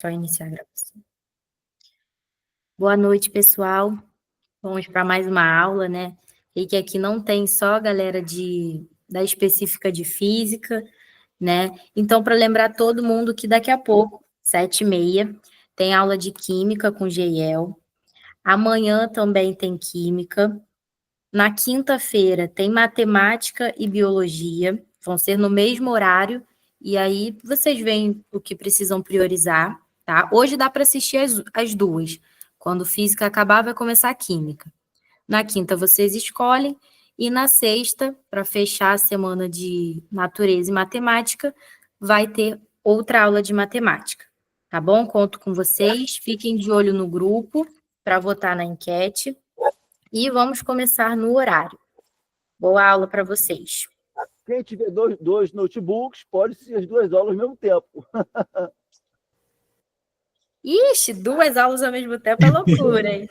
Só iniciar a gravação. Boa noite, pessoal. Vamos para mais uma aula, né? E que aqui não tem só a galera da específica de física, né? Então, para lembrar todo mundo que daqui a pouco, 7h30, tem aula de química com Geiel. Amanhã também tem química. Na quinta-feira tem matemática e biologia. Vão ser no mesmo horário. E aí vocês veem o que precisam priorizar, tá? Hoje dá para assistir as duas. Quando física acabar, vai começar a química. Na quinta, vocês escolhem. E na sexta, para fechar a semana de natureza e matemática, vai ter outra aula de matemática. Tá bom? Conto com vocês. Fiquem de olho no grupo para votar na enquete. E vamos começar no horário. Boa aula para vocês. Quem tiver dois notebooks, pode ser as duas aulas ao mesmo tempo. Ixi, 2 aulas ao mesmo tempo é loucura, hein?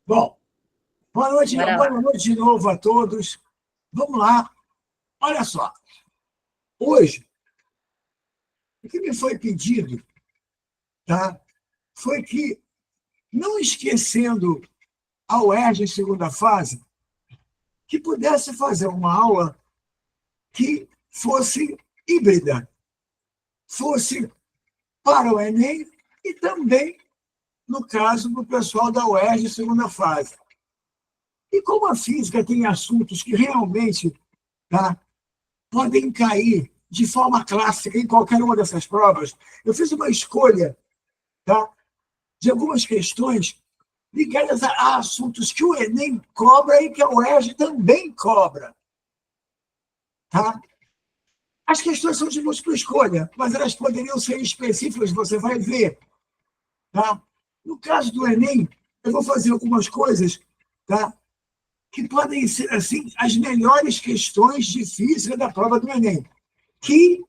Bom, boa noite de novo a todos. Vamos lá. Olha só. Hoje, o que me foi pedido, tá, foi que, não esquecendo a UERJ segunda fase, que pudesse fazer uma aula que fosse híbrida, fosse para o Enem e também, no caso do pessoal da UERJ segunda fase. E como a física tem assuntos que realmente, tá, podem cair de forma clássica em qualquer uma dessas provas, eu fiz uma escolha, tá, de algumas questões ligadas a assuntos que o Enem cobra e que a UERJ também cobra. Tá? As questões são de múltipla escolha, mas elas poderiam ser específicas, você vai ver. Tá? No caso do Enem, eu vou fazer algumas coisas, tá, que podem ser assim, as melhores questões de física da prova do Enem, que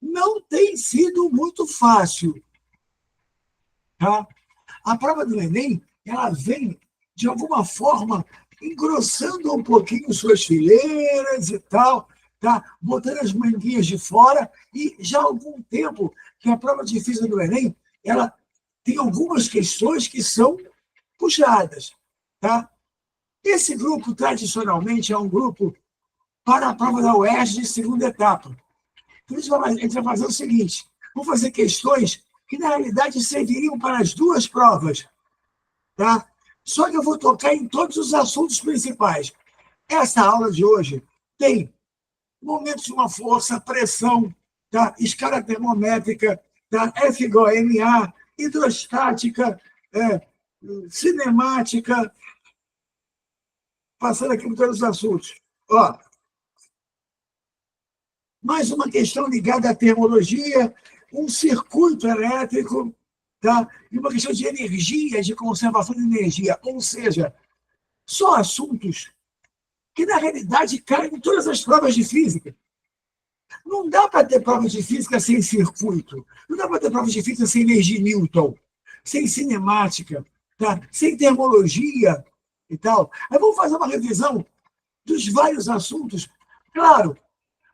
não tem sido muito fácil. Tá? A prova do Enem, ela vem, de alguma forma, engrossando um pouquinho suas fileiras e tal, tá? Botando as manguinhas de fora, e já há algum tempo que a prova de física do Enem, ela tem algumas questões que são puxadas. Tá? Esse grupo, tradicionalmente, é um grupo para a prova da UERJ de segunda etapa. Por isso, a gente vai fazer o seguinte: vamos fazer questões que, na realidade, serviriam para as duas provas. Tá? Só que eu vou tocar em todos os assuntos principais. Essa aula de hoje tem momentos de uma força, pressão, tá? Escala termométrica, tá? F igual a MA, hidrostática, cinemática, passando aqui por todos os assuntos. Ó, mais uma questão ligada à termologia, um circuito elétrico, tá? E uma questão de energia, de conservação de energia. Ou seja, só assuntos que, na realidade, caem em todas as provas de física. Não dá para ter prova de física sem circuito. Não dá para ter prova de física sem energia de Newton, sem cinemática, tá? Sem termologia e tal. Aí vamos fazer uma revisão dos vários assuntos. Claro,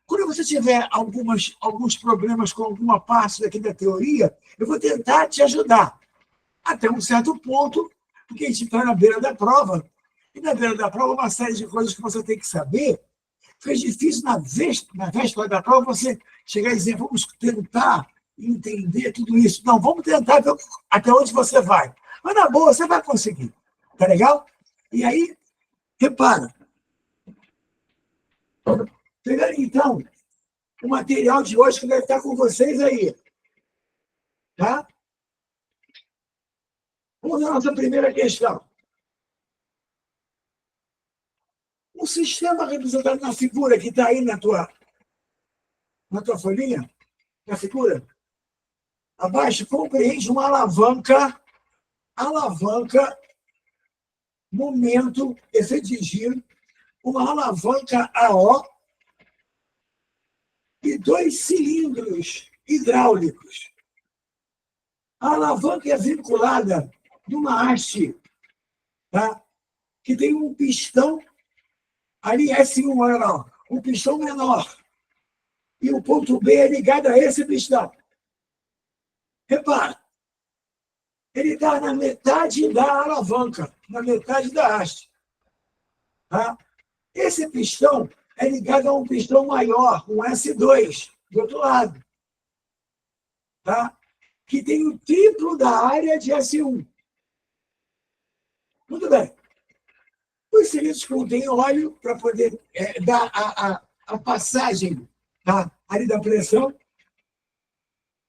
quando você tiver alguns problemas com alguma parte daqui da teoria, eu vou tentar te ajudar até um certo ponto, porque a gente está na beira da prova. E na beira da prova, uma série de coisas que você tem que saber. Fica difícil, na véspera da prova, você chegar e dizer: vamos tentar entender tudo isso. Não, vamos tentar ver até onde você vai. Mas, na boa, você vai conseguir. Tá legal? E aí, repara. Pegando, então, o material de hoje que deve estar com vocês aí. Tá? Vamos à nossa primeira questão. O sistema representado na figura que está aí na tua folhinha, na figura, abaixo, compreende uma alavanca, momento, efeito de giro, uma alavanca AO e 2 cilindros hidráulicos. A alavanca é vinculada numa haste, tá? Que tem um pistão, ali S1, olha lá, um pistão menor. E o ponto B é ligado a esse pistão. Repara, ele está na metade da alavanca, na metade da haste. Tá? Esse pistão é ligado a um pistão maior, um S2, do outro lado, tá? Que tem o triplo da área de S1. Tudo bem. Os cilindros contêm óleo para poder dar a passagem, tá? Ali da pressão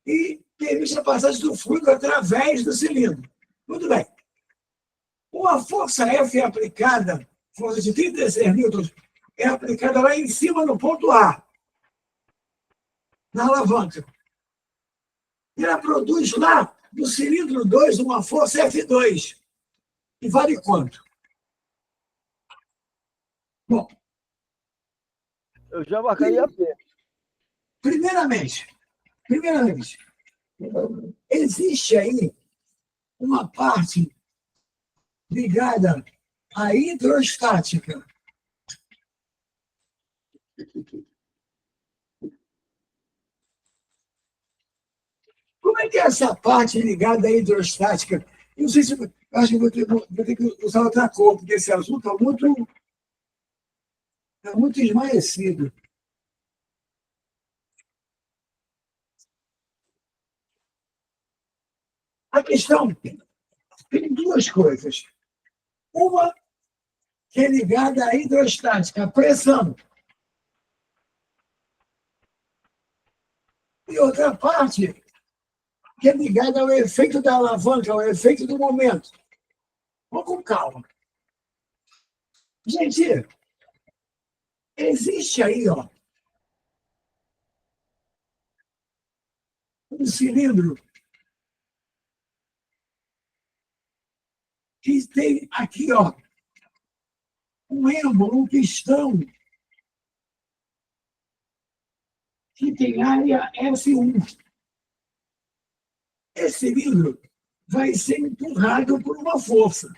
e permite a passagem do fluido através do cilindro. Muito bem. Uma força F é aplicada, força de 36 newtons, é aplicada lá em cima no ponto A, na alavanca. E ela produz lá, no cilindro 2, uma força F2. E vale quanto? Bom, Eu já marcaria P. Primeiramente, existe aí uma parte ligada à hidrostática. Como é que é essa parte ligada à hidrostática? Eu não sei se eu acho que vou ter que usar outra cor, porque esse azul está muito esmaecido. A questão tem duas coisas. Uma que é ligada à hidrostática, à pressão. E outra parte que é ligada ao efeito da alavanca, ao efeito do momento. Vamos com calma. Gente, existe aí, ó, um cilindro que tem aqui, ó, um êmbolo, um pistão que tem área S1. Esse cilindro vai ser empurrado por uma força.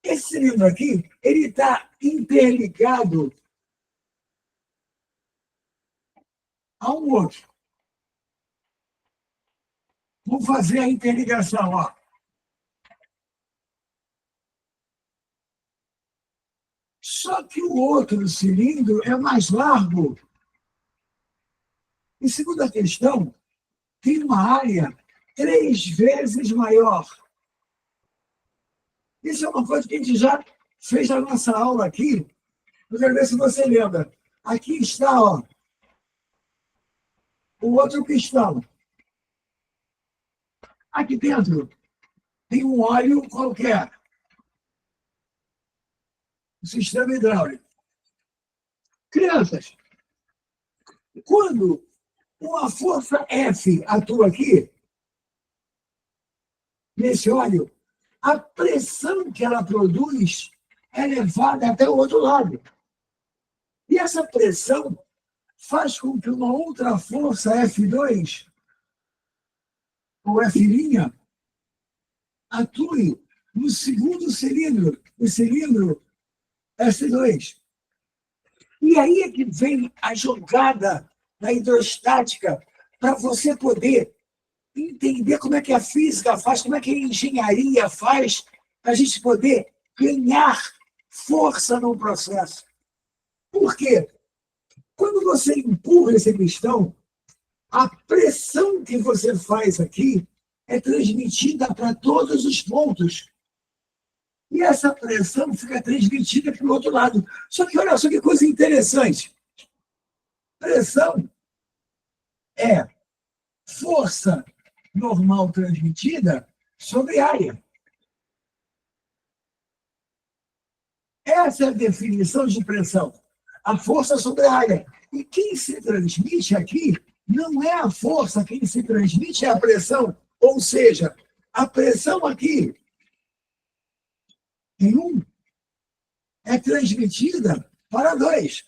Esse cilindro aqui, ele está interligado a um outro. Vamos fazer a interligação, ó. Só que o outro cilindro é mais largo. E segundo a questão, tem uma área 3 vezes maior. Isso é uma coisa que a gente já fez na nossa aula aqui. Eu quero ver se você lembra. Aqui está, ó, o outro pistão. Aqui dentro tem um óleo qualquer. O sistema hidráulico. Crianças, quando uma força F atua aqui, nesse óleo, a pressão que ela produz é levada até o outro lado. E essa pressão faz com que uma outra força F2, ou F', atue no segundo cilindro, o cilindro S2. E aí é que vem a jogada da hidrostática para você poder entender como é que a física faz, como é que a engenharia faz, para a gente poder ganhar força no processo. Por quê? Quando você empurra esse pistão, a pressão que você faz aqui é transmitida para todos os pontos. E essa pressão fica transmitida para o outro lado. Só que olha só que coisa interessante. Pressão é força normal transmitida sobre área. Essa é a definição de pressão. A força sobre a área. E quem se transmite aqui não é a força, quem se transmite é a pressão. Ou seja, a pressão aqui em 1 é transmitida para 2.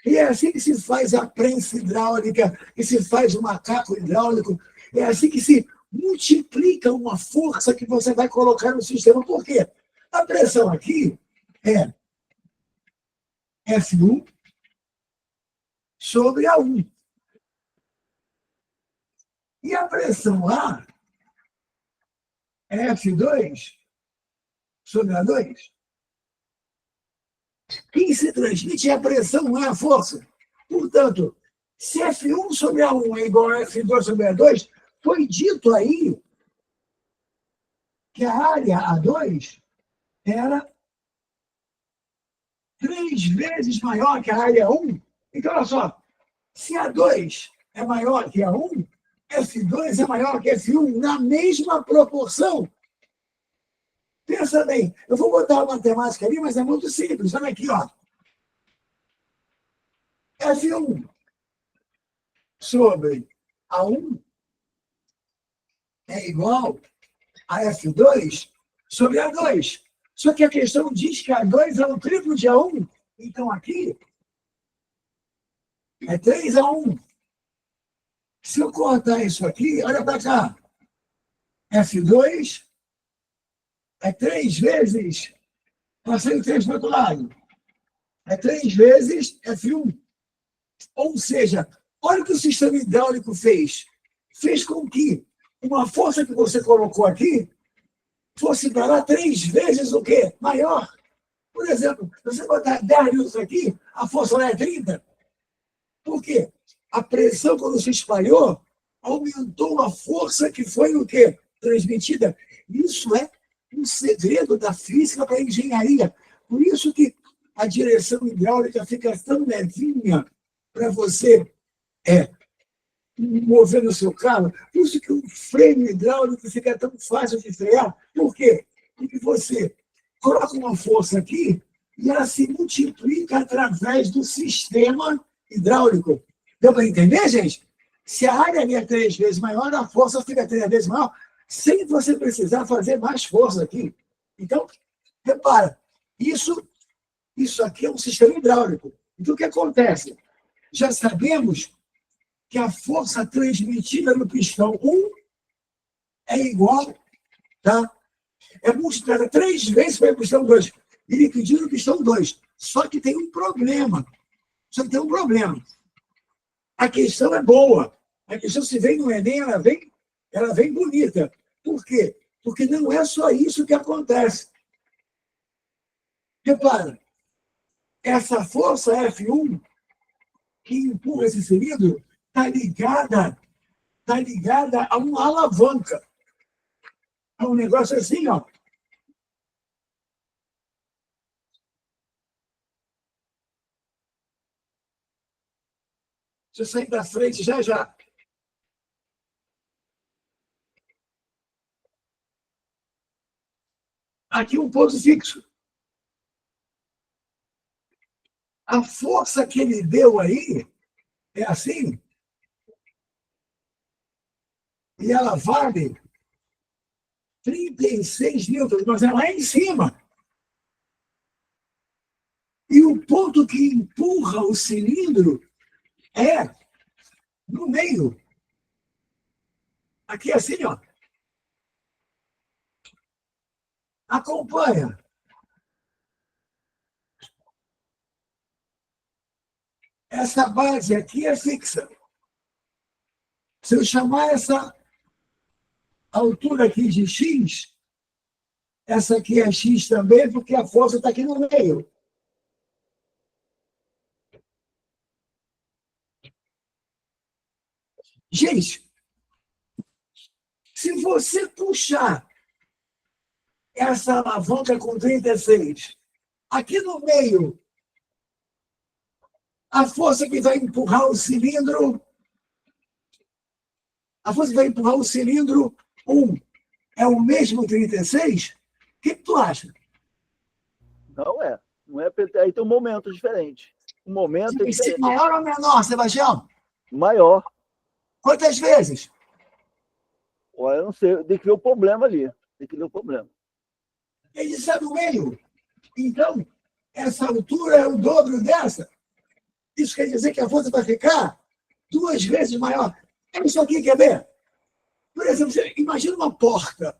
E é assim que se faz a prensa hidráulica, que se faz o macaco hidráulico, é assim que se multiplica uma força que você vai colocar no sistema. Por quê? A pressão aqui é F1 sobre A1. E a pressão A é F2 sobre A2. Quem se transmite é a pressão, não é a força. Portanto, se F1 sobre A1 é igual a F2 sobre A2, foi dito aí que a área A2 era 3 vezes maior que a área 1. Então, olha só, se A2 é maior que A1, F2 é maior que F1 na mesma proporção. Pensa bem, eu vou botar a matemática ali, mas é muito simples. Olha aqui, ó. F1 sobre A1 é igual a F2 sobre A2. Só que a questão diz que A2 é o triplo de A1. Então, aqui é 3-1. Se eu cortar isso aqui, olha para cá. F2 é 3 vezes... Passei o 3 para o outro lado. É 3 vezes F1. Ou seja, olha o que o sistema hidráulico fez. Fez com que uma força que você colocou aqui fosse para lá 3 vezes o quê? Maior. Por exemplo, se você botar 10 Newtons aqui, a força lá é 30. Por quê? A pressão, quando se espalhou, aumentou a força que foi o quê? Transmitida. Isso é um segredo da física para a engenharia. Por isso que a direção hidráulica fica tão levinha para você mover no seu carro. Por isso que o freio hidráulico fica tão fácil de frear. Por quê? Porque você coloca uma força aqui e ela se multiplica através do sistema hidráulico. Deu para entender, gente? Se a área é 3 vezes maior, a força fica 3 vezes maior, sem você precisar fazer mais força aqui. Então, repara, isso aqui é um sistema hidráulico. Então, o que acontece? Já sabemos que a força transmitida no pistão 1 é igual, tá? É multiplicada 3 vezes para o pistão 2 e dividido no pistão 2. Só que tem um problema. A questão é boa. A questão, se vem no Enem, ela vem bonita. Por quê? Porque não é só isso que acontece. Repara, essa força F1 que empurra esse cilindro está ligada a uma alavanca. É um negócio assim, ó. Deixa eu sair da frente já. Aqui um ponto fixo. A força que ele deu aí é assim. E ela vale 36 newtons, mas é lá em cima. E o ponto que empurra o cilindro é no meio. Aqui assim, ó. Acompanha. Essa base aqui é fixa. Se eu chamar essa altura aqui de X, essa aqui é X também, porque a força está aqui no meio. Gente, se você puxar essa alavanca com 36, aqui no meio, a força que vai empurrar o cilindro, 1 é o mesmo 36? O que tu acha? Não é. Aí tem um momento diferente. Um momento Tem que ser diferente. maior ou menor, Sebastião? Maior. Quantas vezes? Olha, eu não sei. Tem que ver o problema ali. Ele está no meio. Então, essa altura é o dobro dessa. Isso quer dizer que a força vai ficar 2 vezes maior. É isso aqui, quer ver? Por exemplo, você imagina uma porta.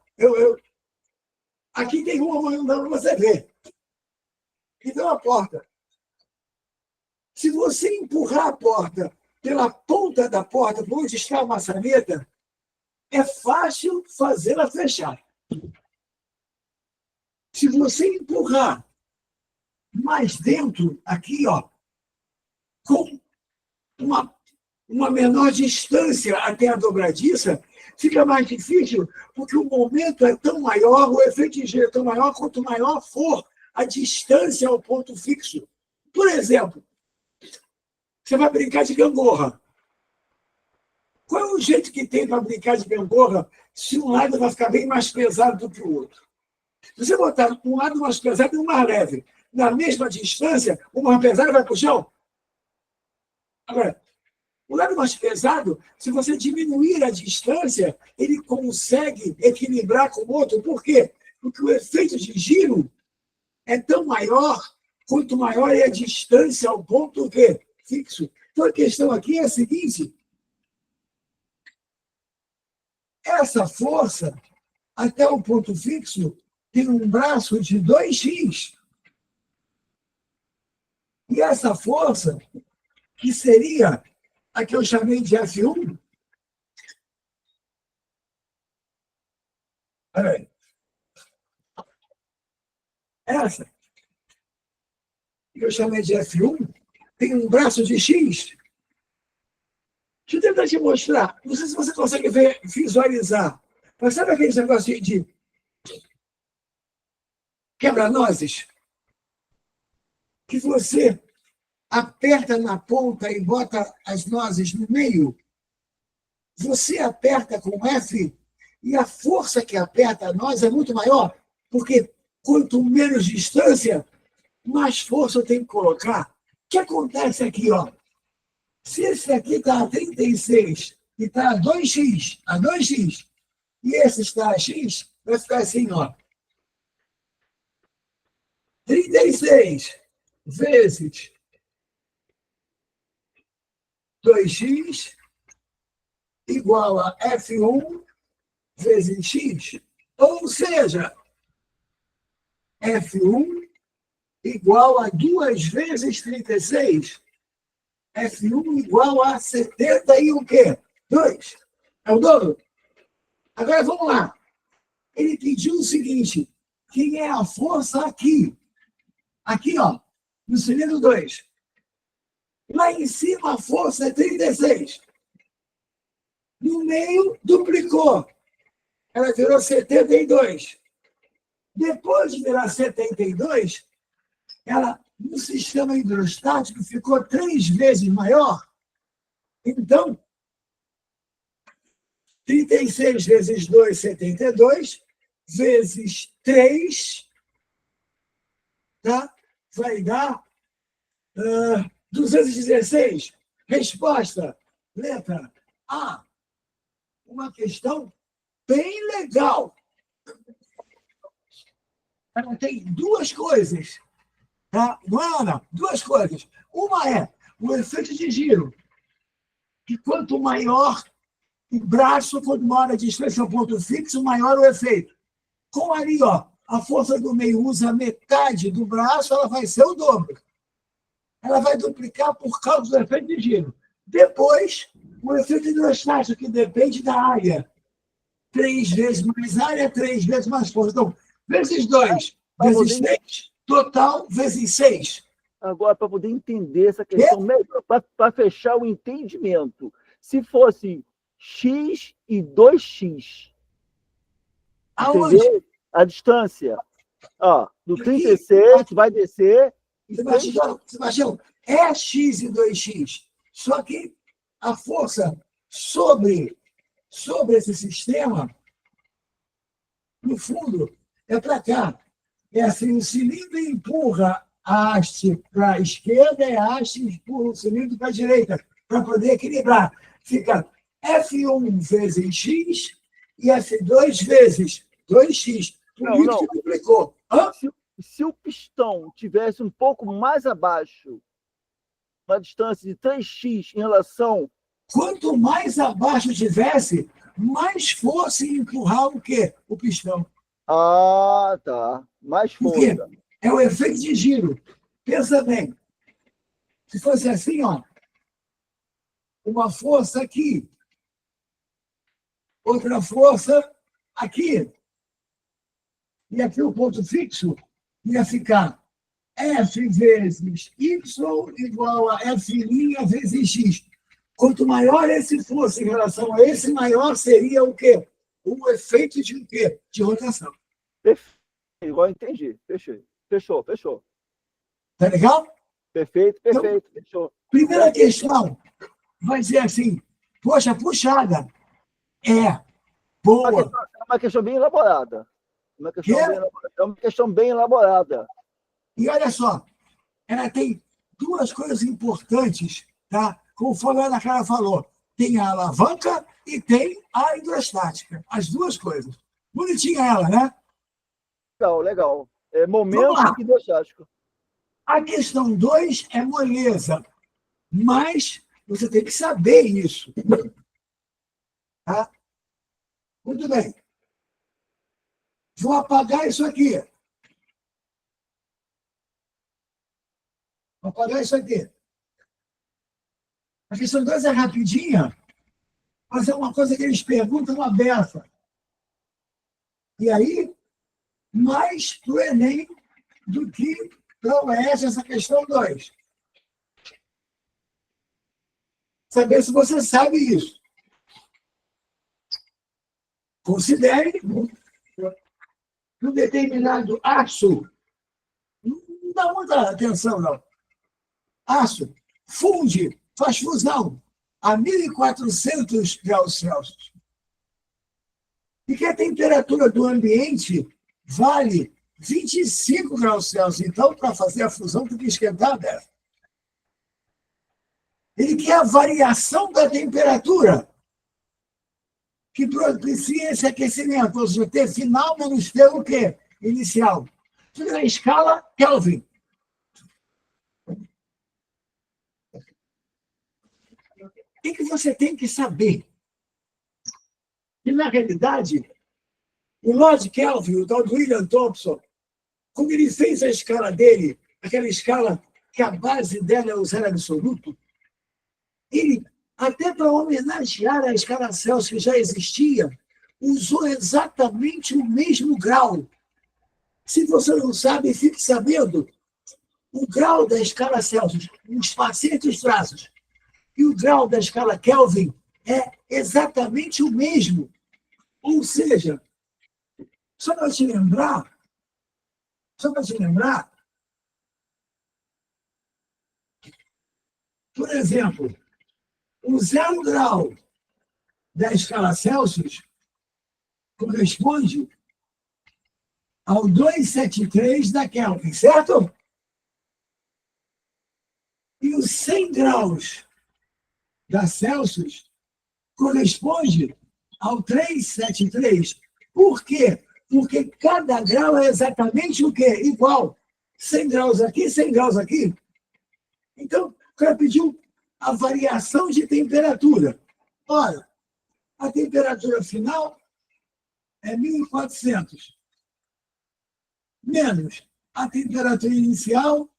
Aqui tem uma, não dá para você ver. Então, a porta. Se você empurrar a porta pela ponta da porta, por onde está a maçaneta, é fácil fazê-la fechar. Se você empurrar mais dentro, aqui, ó, com uma menor distância até a dobradiça, fica mais difícil, porque o momento é tão maior, o efeito de giro é tão maior, quanto maior for a distância ao ponto fixo. Por exemplo, você vai brincar de gangorra. Qual é o jeito que tem para brincar de gangorra se um lado vai ficar bem mais pesado do que o outro? Se você botar um lado mais pesado e um mais leve, na mesma distância, o mais pesado vai para o chão. Agora, o lado mais pesado, se você diminuir a distância, ele consegue equilibrar com o outro. Por quê? Porque o efeito de giro é tão maior quanto maior é a distância ao ponto fixo. Então, a questão aqui é a seguinte. Essa força, até o ponto fixo, tem um braço de 2x. E essa força, que seria a que eu chamei de F1, peraí, essa, que eu chamei de F1, tem um braço de X. Deixa eu tentar te mostrar. Não sei se você consegue visualizar. Mas sabe aquele negócio de quebra-nozes? Que você aperta na ponta e bota as nozes no meio? Você aperta com F e a força que aperta a noz é muito maior, porque quanto menos distância, mais força eu tenho que colocar. O que acontece aqui, ó? Se esse aqui está a 36 e está a 2x, e esse está a x, vai ficar assim, ó. 36 vezes 2x igual a F1 vezes x. Ou seja, F1 igual a 2 vezes 36. F1 igual a 70 e o quê? 2. É o dobro? Agora vamos lá. Ele pediu o seguinte: quem é a força aqui? Aqui, ó, no cilindro 2. Lá em cima a força é 36. No meio, duplicou. Ela virou 72. Depois de virar 72, ela, no sistema hidrostático, ficou 3 vezes maior. Então, 36 vezes 2, 72, vezes 3, tá? Vai dar 216. Resposta, letra A. Uma questão bem legal. Ela tem duas coisas. Tá? Ana, duas coisas. Uma é o efeito de giro, que quanto maior o braço, quanto maior a distância ao ponto fixo, maior o efeito. Com ali, ó, a força do meio usa metade do braço, ela vai ser o dobro. Ela vai duplicar por causa do efeito de giro. Depois, o efeito hidrostático, que depende da área. 3 vezes mais área, 3 vezes mais força. Então, vezes 2, vezes 3, total, vezes 6. Agora, para poder entender essa questão, para fechar o entendimento, se fosse x e 2x, entendeu? A distância, ó, do 36 vai descer. Sebastião, é x e 2x. Só que a força sobre esse sistema, no fundo, é para cá. É assim, o cilindro empurra a haste para a esquerda e a haste empurra o cilindro para a direita, para poder equilibrar. Fica F1 vezes x e F2 vezes 2x. Por isso que duplicou. Se o pistão tivesse um pouco mais abaixo, uma distância de 3x em relação... Quanto mais abaixo tivesse, mais força em empurrar o quê? O pistão. Ah, tá. Mais força. É o efeito de giro. Pensa bem. Se fosse assim, ó, uma força aqui, outra força aqui, e aqui o ponto fixo ia ficar F vezes Y igual a F' vezes X. Quanto maior esse fosse em relação a esse, maior seria o quê? O efeito de o quê? De rotação. Perfeito. Igual entendi. Fechou. Tá legal? Perfeito. Então, Fechou. primeira questão vai ser assim, poxa, puxada. É boa. É uma questão bem elaborada. É uma questão bem elaborada. E olha só, ela tem duas coisas importantes, tá? Conforme a Ana Clara falou, tem a alavanca e tem a hidrostática. As duas coisas. Bonitinha ela, né? Legal. É momento hidrostático. A questão 2 é moleza, mas você tem que saber isso. Tá? Muito bem. Vou apagar isso aqui. Vou apagar isso aqui. A questão 2 é rapidinha, mas é uma coisa que eles perguntam aberta. E aí, mais para o Enem do que para o UES, essa questão 2. Saber se você sabe isso. Considere que um determinado aço, não dá muita atenção, não. Aço funde, faz fusão a 1.400 graus Celsius. E que a temperatura do ambiente vale 25 graus Celsius. Então, para fazer a fusão, tem que esquentar, né? Ele quer a variação da temperatura que propicia esse aquecimento, ou seja, T final menos T o quê? Inicial. Tudo na escala Kelvin. O que você tem que saber? E, na realidade, o Lord Kelvin, o tal do William Thompson, quando ele fez a escala dele, aquela escala que a base dela é o zero absoluto, ele, até para homenagear a escala Celsius que já existia, usou exatamente o mesmo grau. Se você não sabe, fique sabendo, o grau da escala Celsius, um espacinho entre os traços, e o grau da escala Kelvin é exatamente o mesmo. Ou seja, só para te lembrar, por exemplo, o 0 grau da escala Celsius corresponde ao 273 da Kelvin, certo? E os 100 graus da Celsius corresponde ao 373. Por quê? Porque cada grau é exatamente o quê? Igual. 100 graus aqui, 100 graus aqui. Então, o cara pediu a variação de temperatura. Ora, a temperatura final é 1.400. Menos a temperatura inicial,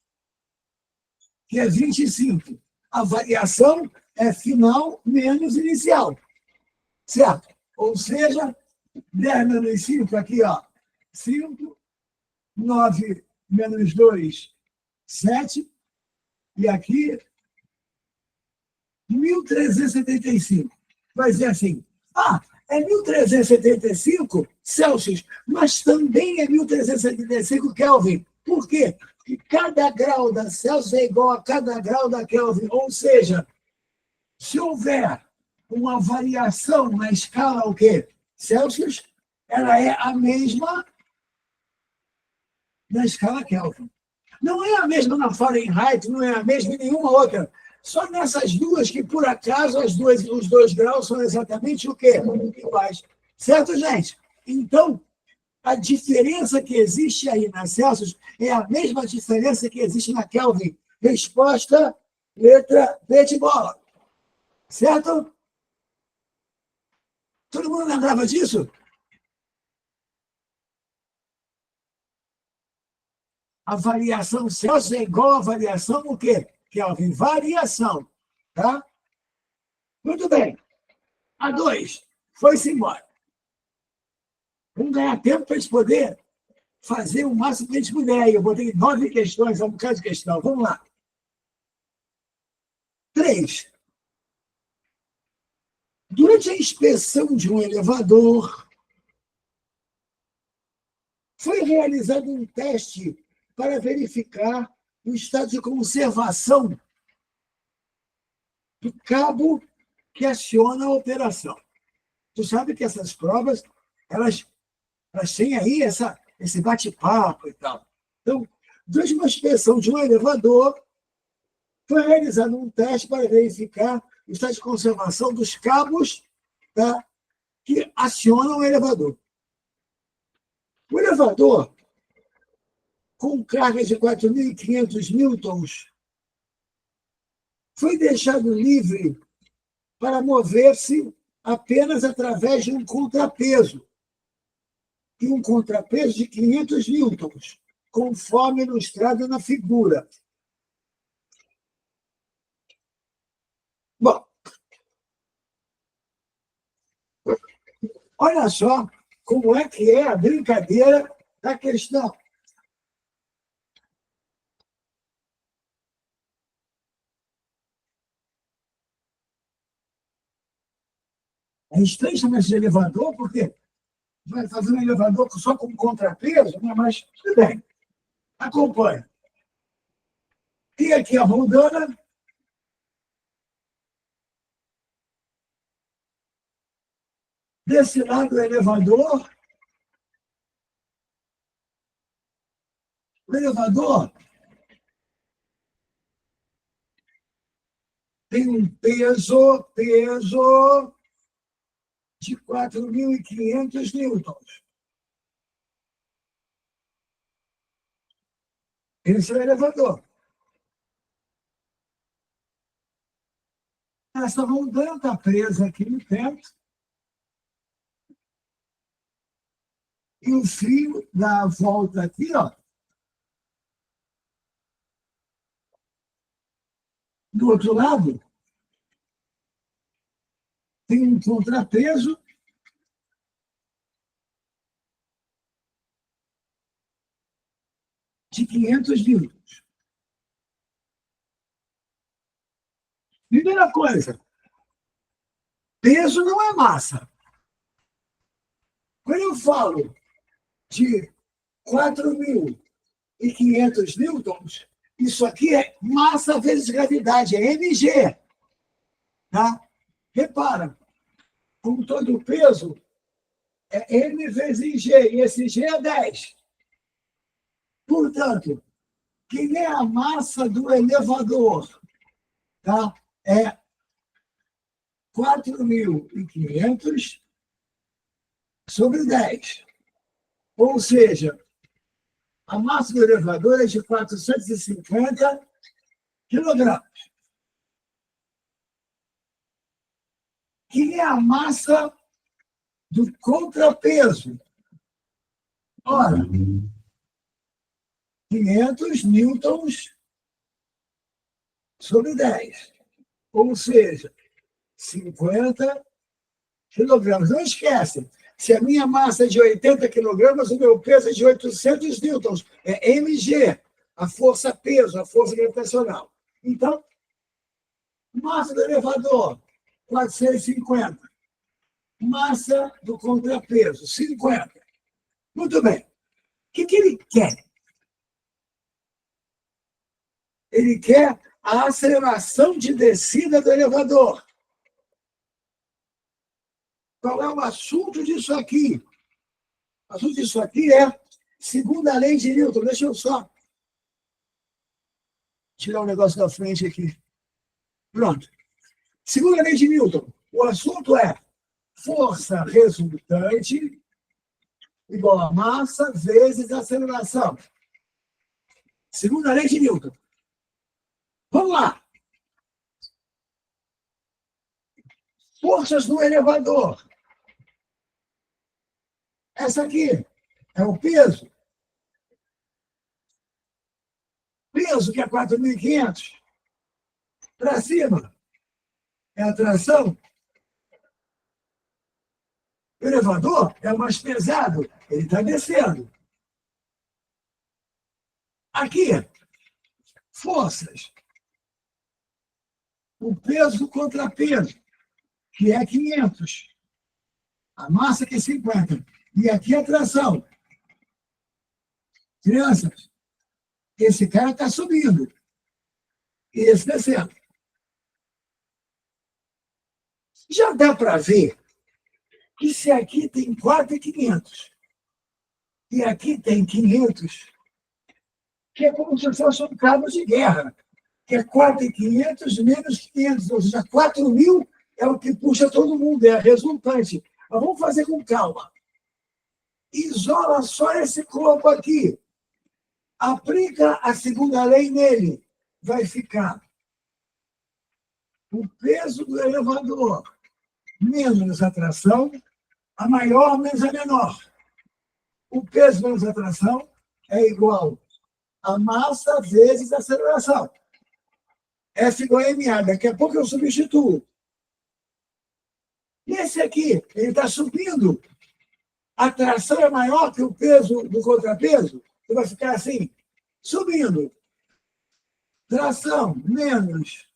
que é 25. A variação é final menos inicial. Certo? Ou seja, 10 menos 5 aqui, ó. 5, 9 menos 2, 7. E aqui, 1.375. Vai ser assim. É 1.375 Celsius, mas também é 1.375 Kelvin. Por quê? Porque cada grau da Celsius é igual a cada grau da Kelvin. Ou seja, se houver uma variação na escala o quê? Celsius, ela é a mesma na escala Kelvin. Não é a mesma na Fahrenheit, não é a mesma em nenhuma outra. Só nessas duas que, por acaso, os 2 graus são exatamente o quê? Iguais. Certo, gente? Então, a diferença que existe aí na Celsius é a mesma diferença que existe na Kelvin. Resposta, letra B de bola. Certo? Todo mundo lembrava disso? A variação Celsius é igual à variação o quê? Kelvin. Variação. Tá? Muito bem. A 2 foi-se embora. Vamos ganhar tempo para a gente poder fazer o máximo que a gente puder. Eu botei 9 questões, é um bocado de questão. Vamos lá. 3. Durante a inspeção de um elevador, foi realizado um teste para verificar o estado de conservação do cabo que aciona a operação. Tu sabe que essas provas, elas têm aí esse bate-papo e tal. Então, durante uma inspeção de um elevador, foi realizado um teste para verificar o estado de conservação dos cabos, tá, que acionam o elevador. O elevador, com carga de 4.500 newtons, foi deixado livre para mover-se apenas através de um contrapeso, e um contrapeso de 500 newtons, conforme ilustrado na figura. Bom, olha só como é que é a brincadeira da questão. A gente tem chamado de elevador porque vai fazer um elevador só com contrapeso, né? Mas tudo bem. Acompanhe. E aqui a roldana. Desse lado o elevador. O elevador tem um peso de 4.500 newtons. Esse é o elevador. Essa roldana está presa aqui no teto. E o fio dá a volta aqui, ó. Do outro lado, tem um contrapeso de 500 newtons. Primeira coisa, peso não é massa. Quando eu falo de 4.500 newtons, isso aqui é massa vezes gravidade, é mg. Tá? Repara, com todo o peso, é m vezes g, e esse g é 10. Portanto, quem é a massa do elevador? Tá? É 4.500 sobre 10. Ou seja, a massa do elevador é de 450 quilogramas. Que é a massa do contrapeso? Ora, 500 newtons sobre 10. Ou seja, 50 quilogramas. Não esquece, se a minha massa é de 80 quilogramas, o meu peso é de 800 newtons. É mg, a força-peso, a força gravitacional. Então, massa do elevador, 450. Massa do contrapeso, 50. Muito bem. O que ele quer? Ele quer a aceleração de descida do elevador. Qual é o assunto disso aqui? O assunto disso aqui é segunda lei de Newton. Deixa eu só tirar um negócio da frente aqui. Pronto. Segunda lei de Newton. O assunto é força resultante igual a massa vezes aceleração. Segunda lei de Newton. Vamos lá. Forças no elevador. Essa aqui é o peso. Peso, que é 4.500. Para cima é a tração. O elevador é o mais pesado, ele está descendo. Aqui, forças. O peso contra peso, que é 500. A massa que é 50. E aqui a tração. Crianças, esse cara está subindo. E esse descendo. Já dá para ver que se aqui tem 4.500 e aqui tem 500, que é como se fosse um cabo de guerra, que é 4.500 menos 500, ou seja, 4.000 é o que puxa todo mundo, é a resultante. Mas vamos fazer com calma. Isola só esse corpo aqui. Aplica a segunda lei nele. Vai ficar o peso do elevador menos a tração, a maior menos a menor. O peso menos a tração é igual a massa vezes a aceleração. F igual a MA. Daqui a pouco eu substituo. E esse aqui, ele está subindo. A tração é maior que o peso do contrapeso. Ele vai ficar assim, subindo. Tração menos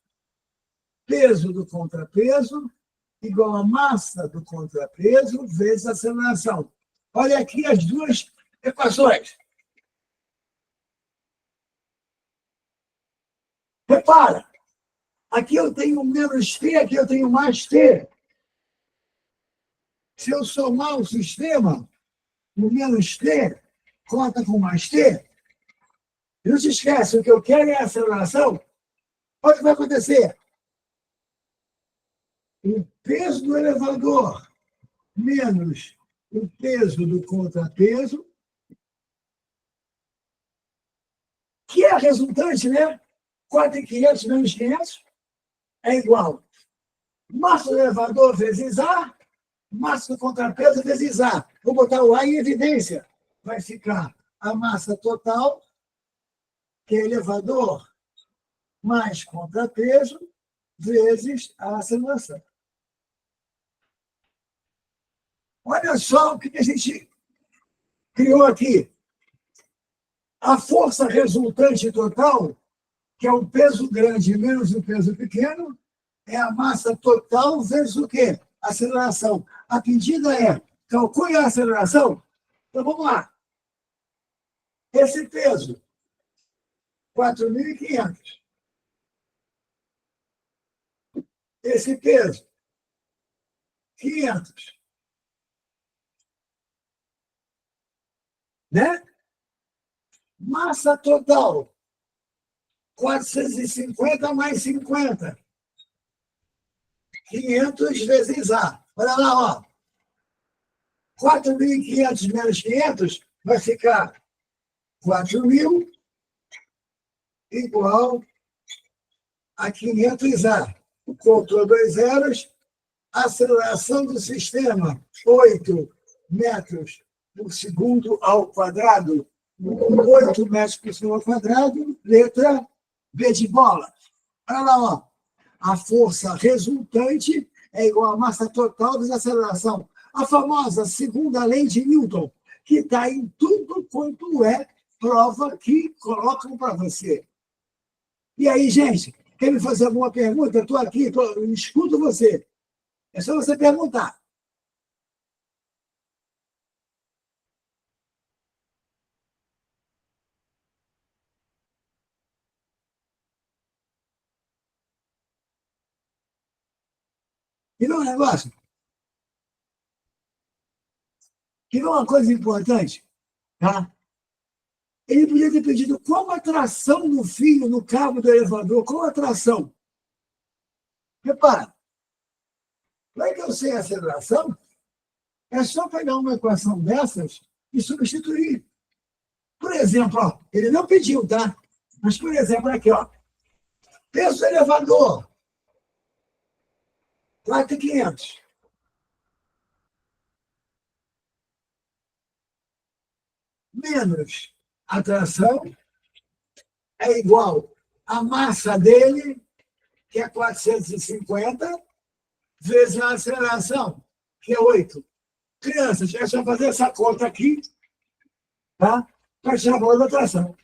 peso do contrapeso igual a massa do contrapeso vezes a aceleração. Olha aqui as duas equações. Repara, aqui eu tenho menos T, aqui eu tenho mais T. Se eu somar o sistema, o menos T conta com mais T. Não se esquece, o que eu quero é a aceleração. Olha o que vai acontecer. O peso do elevador menos o peso do contrapeso, que é a resultante, né? 4.500 menos 500 é igual massa do elevador vezes A, massa do contrapeso vezes A. Vou botar o A em evidência. Vai ficar a massa total, que é elevador, mais contrapeso, vezes a aceleração. Olha só o que a gente criou aqui. A força resultante total, que é o peso grande menos o peso pequeno, é a massa total vezes o quê? A aceleração. A pedida é, calcule a aceleração. Então, vamos lá. Esse peso, 4.500. Esse peso, 500. Né? Massa total, 450 mais 50. 500 vezes A. Olha lá, ó. 4.500 menos 500 vai ficar 4.000 igual a 500A. Contou 2 zeros. Aceleração do sistema, 8 metros por segundo ao quadrado. 8 metros por segundo ao quadrado, letra B de bola. Olha lá, ó. A força resultante é igual à massa total vezes a aceleração. A famosa segunda lei de Newton, que está em tudo quanto é prova que colocam para você. E aí, gente, quer me fazer alguma pergunta? Estou aqui, escuto você. É só você perguntar. E não é um negócio? Que não é uma coisa importante? Tá? Ele podia ter pedido qual a tração no fio, no cabo do elevador, qual a tração? Repara, como é que eu sei a aceleração? É só pegar uma equação dessas e substituir. Por exemplo, ó, ele não pediu, tá? Mas, por exemplo, aqui, ó. Peso do elevador, 4.500. Menos a tração é igual a massa dele que é 450, vezes a aceleração, que é 8. Crianças, é só fazer essa conta aqui, tá? Para tirar a valor da tração.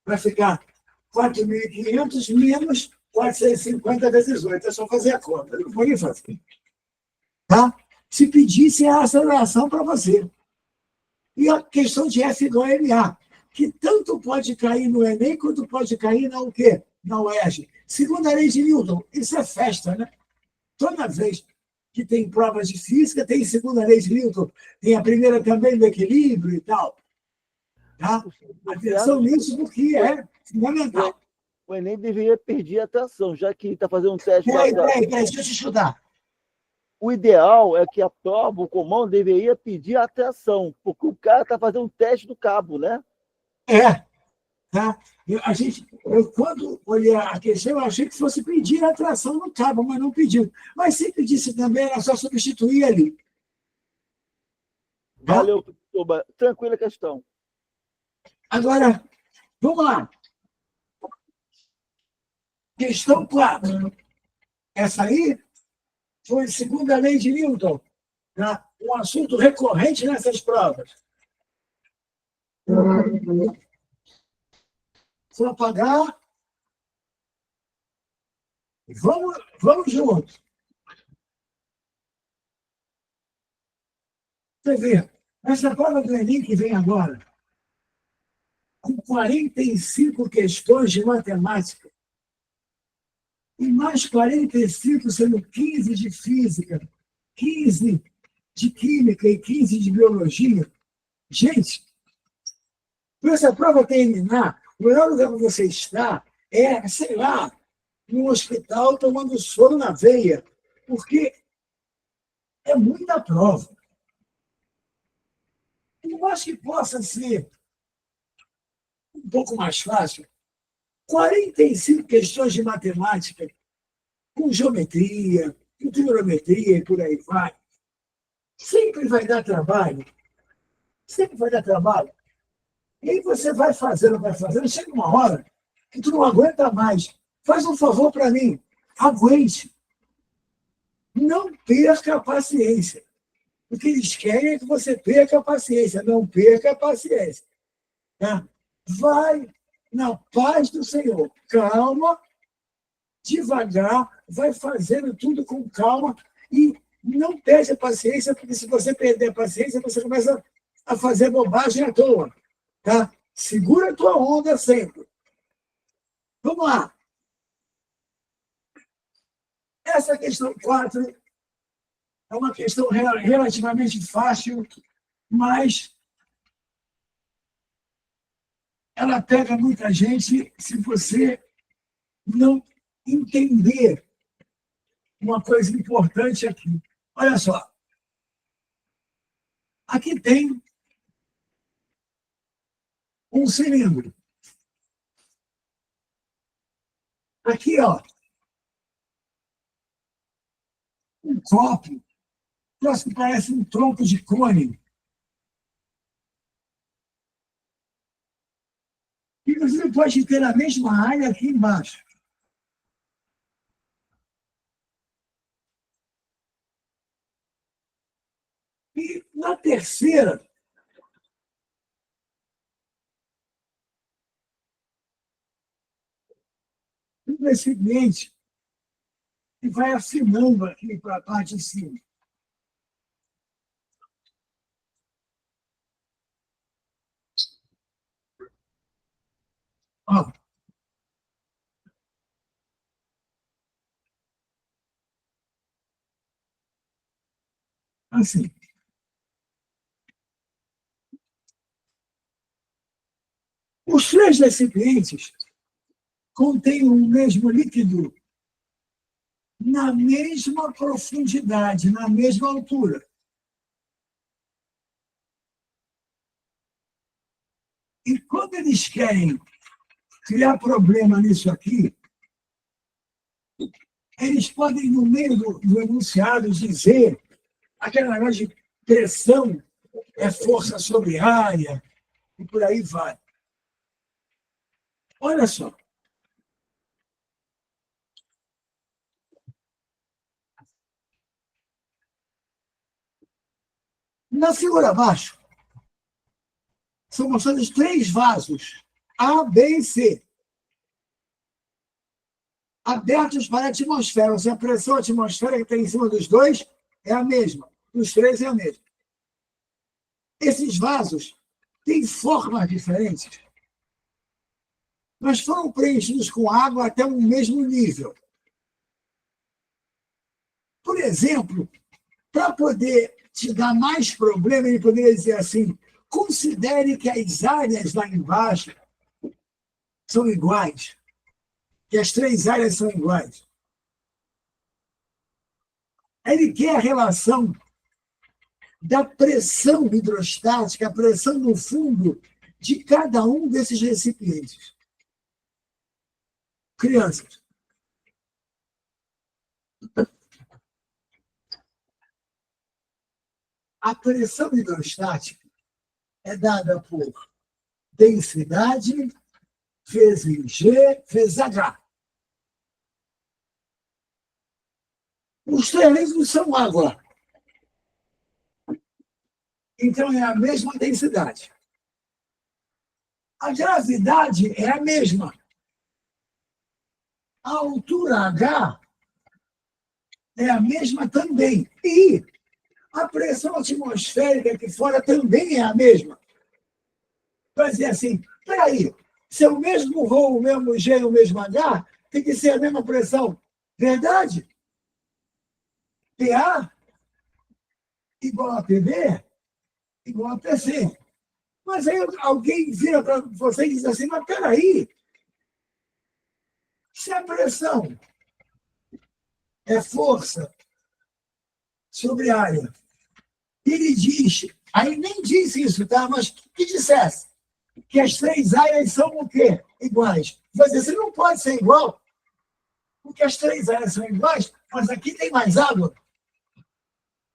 Vai ficar 4.500 menos 450 vezes 8. É só fazer a conta. Não vou nem fazer. Tá? Se pedisse a aceleração para você. E a questão de F igual a MA, que tanto pode cair no Enem quanto pode cair na UQ, na UERJ. Segunda lei de Newton, isso é festa, né? Toda vez que tem provas de física, tem segunda lei de Newton, tem a primeira também do equilíbrio e tal. Tá? Atenção nisso, porque é fundamental. O Enem deveria perder a atenção, já que está fazendo um teste. Peraí, deixa eu te estudar. O ideal é que a prova, o comando, deveria pedir atenção, porque o cara está fazendo um teste do cabo, né? Tá? Eu, quando olhei a questão, eu achei que fosse pedir a atração no cabo, mas não pediu. Mas se pedisse também, era só substituir ali. Tá? Valeu, professor. Tranquila questão. Agora, vamos lá. Questão 4. Essa aí foi segunda lei de Newton. Tá? Um assunto recorrente nessas provas. Vou apagar. Vamos juntos. Você vê, essa prova do Enem que vem agora, com 45 questões de matemática, e mais 45 sendo 15 de física, 15 de química e 15 de biologia. Gente, para essa prova terminar, o melhor lugar para você estar é, sei lá, num hospital tomando soro na veia, porque é muita prova. Eu acho que possa ser um pouco mais fácil. 45 questões de matemática, com geometria, com trigonometria e por aí vai. Sempre vai dar trabalho. Sempre vai dar trabalho. E aí você vai fazendo, chega uma hora que tu não aguenta mais. Faz um favor para mim. Aguente. Não perca a paciência. O que eles querem é que você perca a paciência. Não perca a paciência. Tá? Vai na paz do Senhor. Calma, devagar, vai fazendo tudo com calma e não perde a paciência, porque se você perder a paciência, você começa a fazer bobagem à toa. Tá? Segura a tua onda sempre. Vamos lá. Essa questão 4 é uma questão relativamente fácil, mas ela pega muita gente se você não entender uma coisa importante aqui. Olha só. Aqui tem um cilindro. Aqui, ó, um copo, que parece um tronco de cone. E você pode ter a mesma área aqui embaixo. E na terceira, um recipiente que vai afinando aqui para a parte de cima. Ó. Assim. Os 3 recipientes contêm o mesmo líquido na mesma profundidade, na mesma altura. E quando eles querem criar problema nisso aqui, eles podem, no meio do enunciado, dizer aquele negócio de pressão é força sobre área, e por aí vai. Olha só. Na figura abaixo, são mostrados 3 vasos, A, B e C, abertos para a atmosfera. Ou seja, a pressão atmosférica que tem em cima dos 2 é a mesma, dos 3 é a mesma. Esses vasos têm formas diferentes, mas foram preenchidos com água até o mesmo nível. Por exemplo, para poder te dar mais problema, ele poderia dizer assim: considere que as áreas lá embaixo são iguais, que as 3 áreas são iguais. Ele quer a relação da pressão hidrostática, a pressão no fundo de cada um desses recipientes. Crianças, a pressão hidrostática é dada por densidade vezes G vezes H. Os 3 são água. Então, é a mesma densidade. A gravidade é a mesma. A altura H é a mesma também. E a pressão atmosférica aqui fora também é a mesma. Vai dizer assim, peraí, se é o mesmo ρ, o mesmo G e o mesmo H, tem que ser a mesma pressão. Verdade? PA igual a PB igual a PC. Mas aí alguém vira para você e diz assim, mas peraí, se a pressão é força sobre área, ele diz, aí nem diz isso, tá? Mas que dissesse que as 3 áreas são o quê? Iguais. Vai dizer, você não pode ser igual, porque as 3 áreas são iguais, mas aqui tem mais água.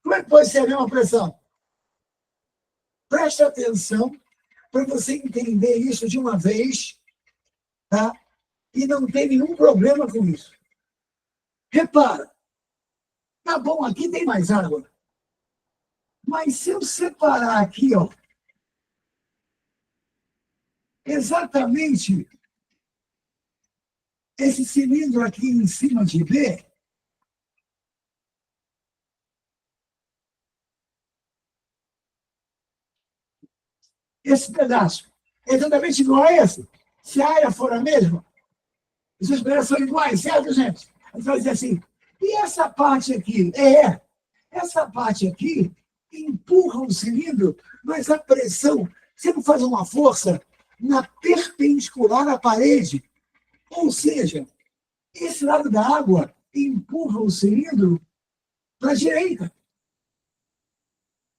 Como é que pode ser a mesma pressão? Preste atenção para você entender isso de uma vez, tá? E não ter nenhum problema com isso. Repara, tá bom, aqui tem mais água. Mas se eu separar aqui, ó, exatamente esse cilindro aqui em cima de B, esse pedaço é exatamente igual a esse. Se a área for a mesma, esses pedaços são iguais, certo, gente? A gente vai dizer assim, e essa parte aqui? Essa parte aqui empurra o cilindro, mas a pressão, você não faz uma força na perpendicular à parede. Ou seja, esse lado da água empurra o cilindro para a direita.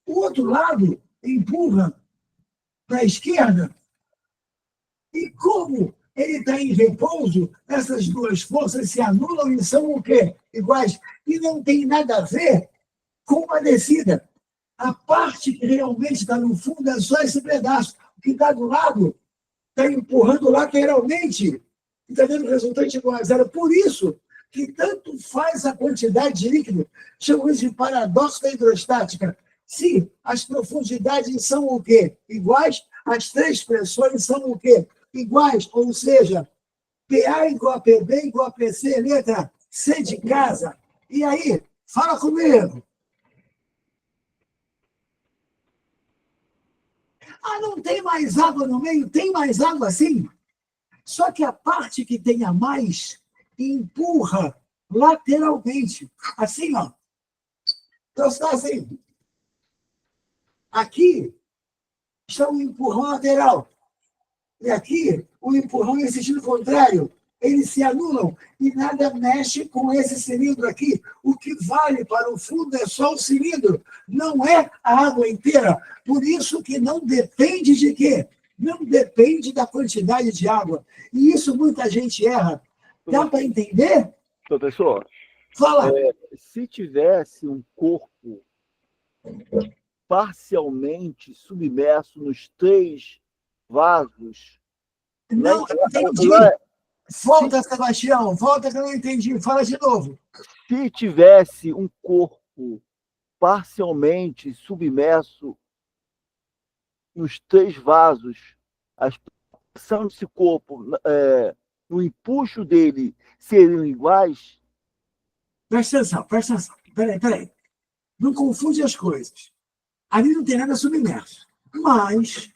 O outro lado empurra para a esquerda. E como ele está em repouso, essas 2 forças se anulam e são o quê? Iguais. E não tem nada a ver com a descida. A parte que realmente está no fundo é só esse pedaço. O que está do lado está empurrando lateralmente. E está dando resultante igual a 0. Por isso que tanto faz a quantidade de líquido. Chamamos de paradoxo da hidrostática. Se as profundidades são o quê? Iguais, as 3 pressões são o quê? Iguais, ou seja, PA igual a PB igual a PC, letra C de casa. E aí, fala comigo. Ah, não tem mais água no meio? Tem mais água sim. Só que a parte que tem a mais empurra lateralmente. Assim, ó. Então está assim. Aqui está um empurrão lateral. E aqui, o empurrão em sentido contrário. Eles se anulam e nada mexe com esse cilindro aqui. O que vale para o fundo é só o cilindro, não é a água inteira. Por isso que não depende de quê? Não depende da quantidade de água. E isso muita gente erra. Dá para entender? Professor, Fala. Se tivesse um corpo parcialmente submerso nos 3 vasos... Não, eu entendi. Volta, Sebastião, volta que eu não entendi. Fala de novo. Se tivesse um corpo parcialmente submerso nos 3 vasos, a expressão desse corpo, no empuxo dele, seriam iguais? Presta atenção, presta atenção. Peraí. Não confunde as coisas. Ali não tem nada submerso. Mas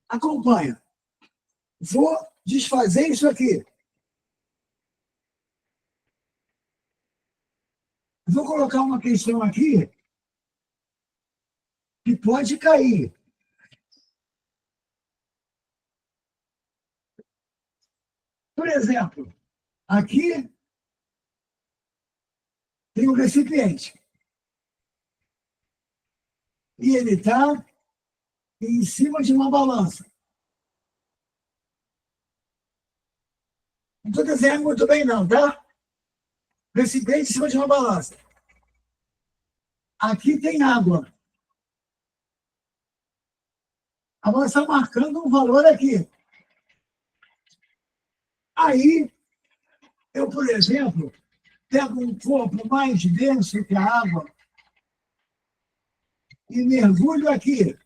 acompanha. Vou desfazer isso aqui. Vou colocar uma questão aqui que pode cair. Por exemplo, aqui tem um recipiente. E ele está em cima de uma balança. Não estou desenhando muito bem, não, tá? Recipiente em cima de uma balança. Aqui tem água. A balança está marcando um valor aqui. Aí, eu, por exemplo, pego um corpo mais denso que a água e mergulho aqui.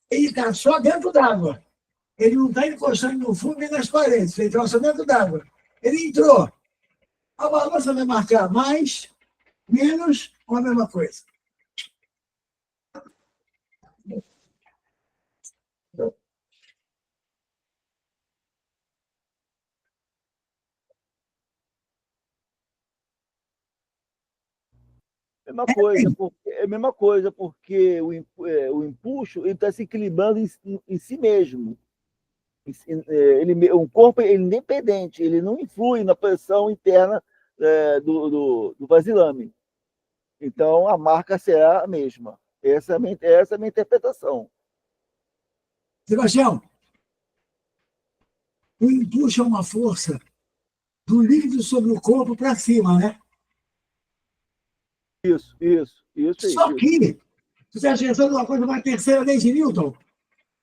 Ele está só dentro d'água. Ele não está encostando no fundo nem nas paredes. Ele está só dentro d'água. Ele entrou. A balança vai marcar mais, menos ou a mesma coisa? Mesma coisa, porque o empuxo está se equilibrando em si mesmo. O corpo é independente, ele não influi na pressão interna do vasilame. Então, a marca será a mesma. Essa é a minha interpretação. Sebastião, o empuxo é uma força do líquido sobre o corpo para cima, né? Isso. Só que, você acha que uma coisa, uma terceira lei de Newton,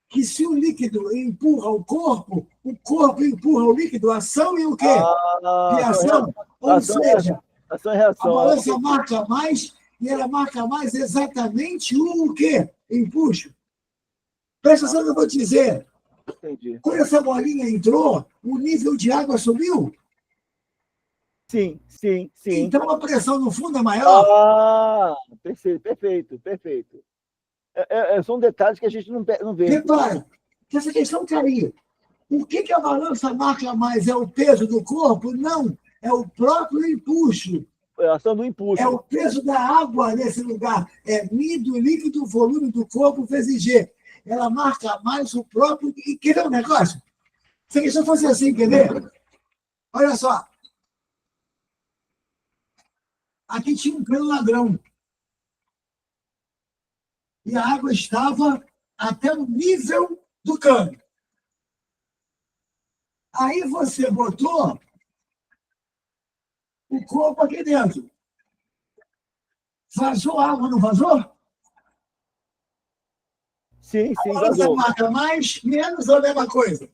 que se o líquido empurra o corpo empurra o líquido, ação e o quê? Reação. Ou seja, ação e reação. A balança marca mais e ela marca mais exatamente o quê? Empuxo. Presta atenção que eu vou te dizer. Entendi. Quando essa bolinha entrou, o nível de água subiu? Sim. Então a pressão no fundo é maior? Perfeito. São detalhes que a gente não vê. Repara, que essa questão caiu. O que a balança marca mais? É o peso do corpo? Não, é o próprio empuxo. É a ação do empuxo. É o peso da água nesse lugar. É μ do líquido, volume do corpo vezes G. Ela marca mais o próprio... E quer ver um negócio? Se a questão fosse assim, quer ver? Olha só. Aqui tinha um cano ladrão. E a água estava até o nível do cano. Aí você botou o corpo aqui dentro. Vazou água, não vazou? Sim, Agora vazou. você marca mais, menos ou a mesma coisa?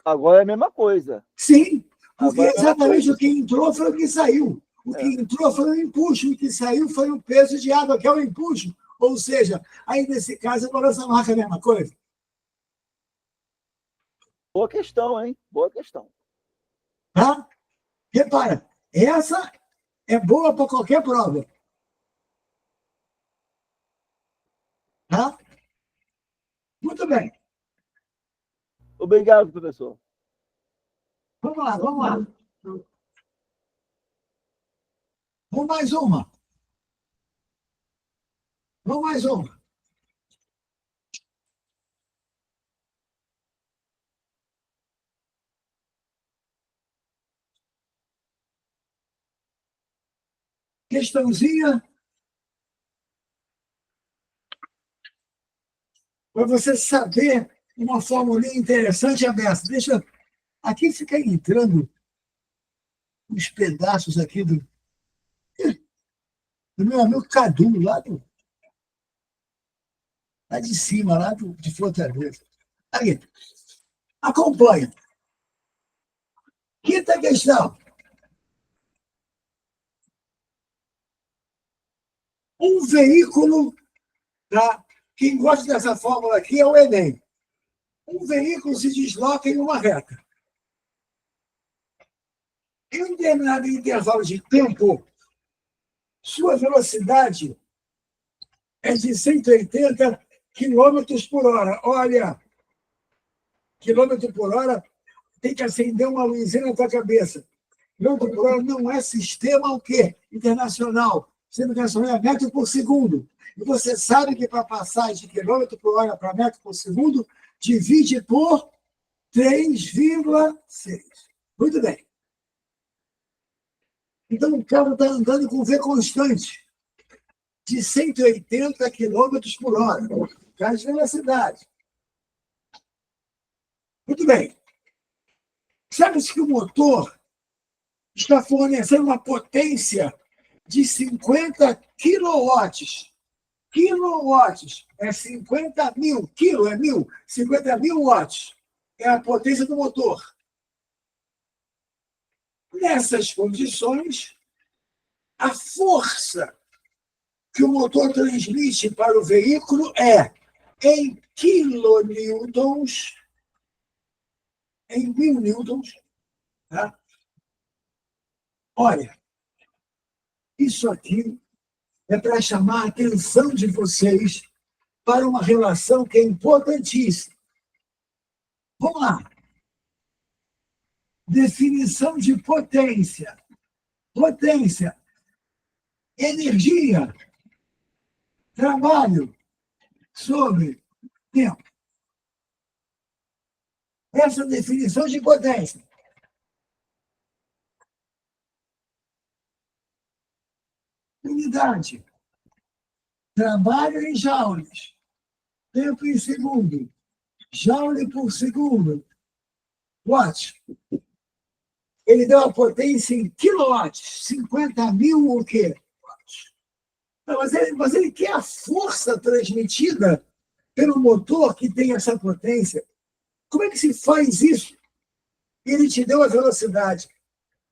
Agora é a mesma coisa. Sim, porque Agora, exatamente o que entrou foi o que saiu. O que entrou foi o empuxo, o que saiu foi o peso de água, que é o empuxo. Ou seja, aí nesse caso a balança marca a mesma coisa. Boa questão, hein? Boa questão. Tá? Repara, essa é boa para qualquer prova. Tá? Muito bem. Obrigado, professor. Vamos lá. Vamos mais uma. Questãozinha para você saber uma formulinha interessante aberta. Deixa aqui fica entrando os pedaços aqui do meu amigo Cadu, lá do lá de cima, lá de Fortaleza. Aí, acompanha. Quinta questão. Um veículo, tá? Quem gosta dessa fórmula aqui é o Enem. Um veículo se desloca em uma reta. Em um determinado intervalo de tempo, sua velocidade é de 180 km por hora. Olha, quilômetro por hora tem que acender uma luzinha na tua cabeça. Quilômetro por hora não é sistema o quê? Internacional. Sistema internacional é metro por segundo. E você sabe que para passar de quilômetro por hora para metro por segundo, divide por 3,6. Muito bem. Então, o carro está andando com V constante, de 180 km por hora, carro de velocidade. Muito bem. Sabe-se que o motor está fornecendo uma potência de 50 quilowatts. Quilowatts é 50 mil. Quilo é 1.000. 50 mil watts é a potência do motor. Nessas condições, a força que o motor transmite para o veículo é em kilonewtons, em 1.000 newtons. Tá? Olha, isso aqui é para chamar a atenção de vocês para uma relação que é importantíssima. Vamos lá. Definição de potência. Potência. Energia. Trabalho sobre tempo. Essa definição de potência. Unidade. Trabalho em joules. Tempo em segundo. Joule por segundo. Watt. Ele deu a potência em quilowatts. 50 mil o quê? Watts. Mas ele quer a força transmitida pelo motor que tem essa potência. Como é que se faz isso? Ele te deu a velocidade.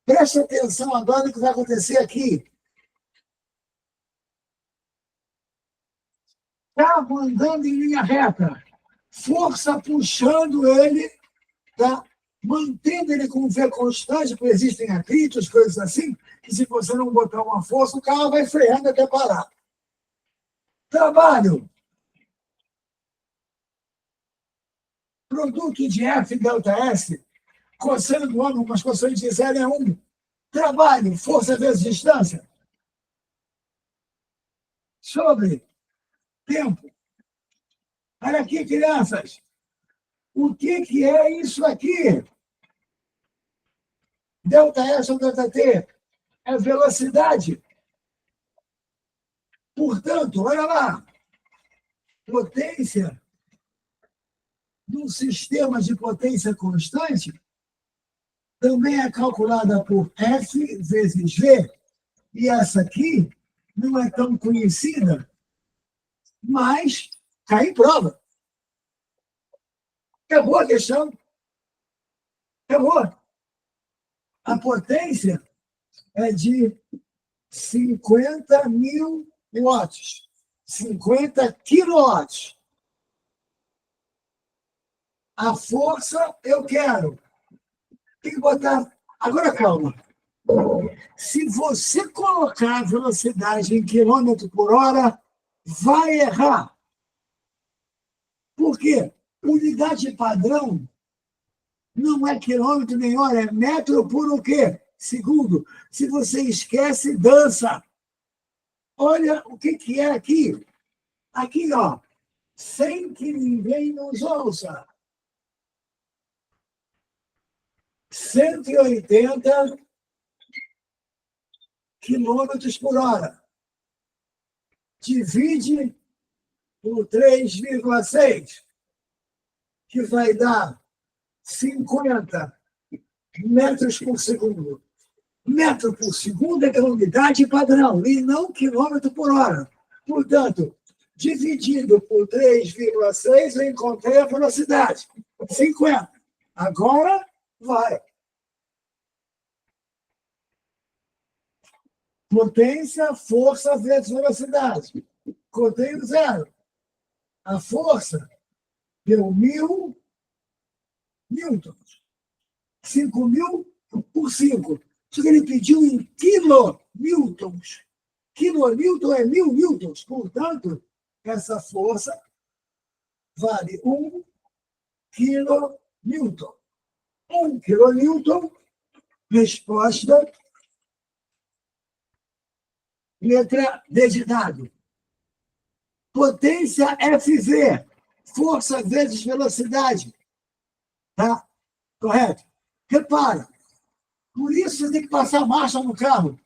Preste atenção agora no que vai acontecer aqui. Carro andando em linha reta. Força puxando ele, tá? Mantendo ele com V constante, porque existem atritos, coisas assim, que se você não botar uma força, o carro vai freando até parar. Trabalho. Produto de F delta S, cosseno do ângulo, mas cosseno de zero é 1. Trabalho, força vezes distância. Sobre tempo. Olha aqui, crianças. O que é isso aqui? Delta S ou delta T? É velocidade. Portanto, olha lá. Potência num sistema de potência constante também é calculada por F vezes V. E essa aqui não é tão conhecida, mas cai em prova. Acabou a questão. Acabou. A potência é de 50 mil watts. 50 quilowatts. A força eu quero. Tem que botar... Agora, calma. Se você colocar a velocidade em quilômetro por hora, vai errar. Por quê? Unidade padrão não é quilômetro nem hora, é metro por o quê? Segundo. Se você esquece, dança. Olha o que é aqui. Aqui, ó. Sem que ninguém nos ouça. 180 quilômetros por hora. Divide por 3,6, que vai dar 50 metros por segundo. Metro por segundo é a unidade padrão, e não quilômetro por hora. Portanto, dividido por 3,6, eu encontrei a velocidade. 50. Agora, vai. Potência, força vezes velocidade. Contei o zero. A força deu 1.000 newtons. 5.000 por 5. Só que ele pediu em kilonewtons. Kilonewton é 1.000 newtons. Portanto, essa força vale 1 kilonewton. 1 kilonewton, resposta, letra D de dado. Potência FV, força vezes velocidade. Tá? Correto? Repara, por isso você tem que passar marcha no carro.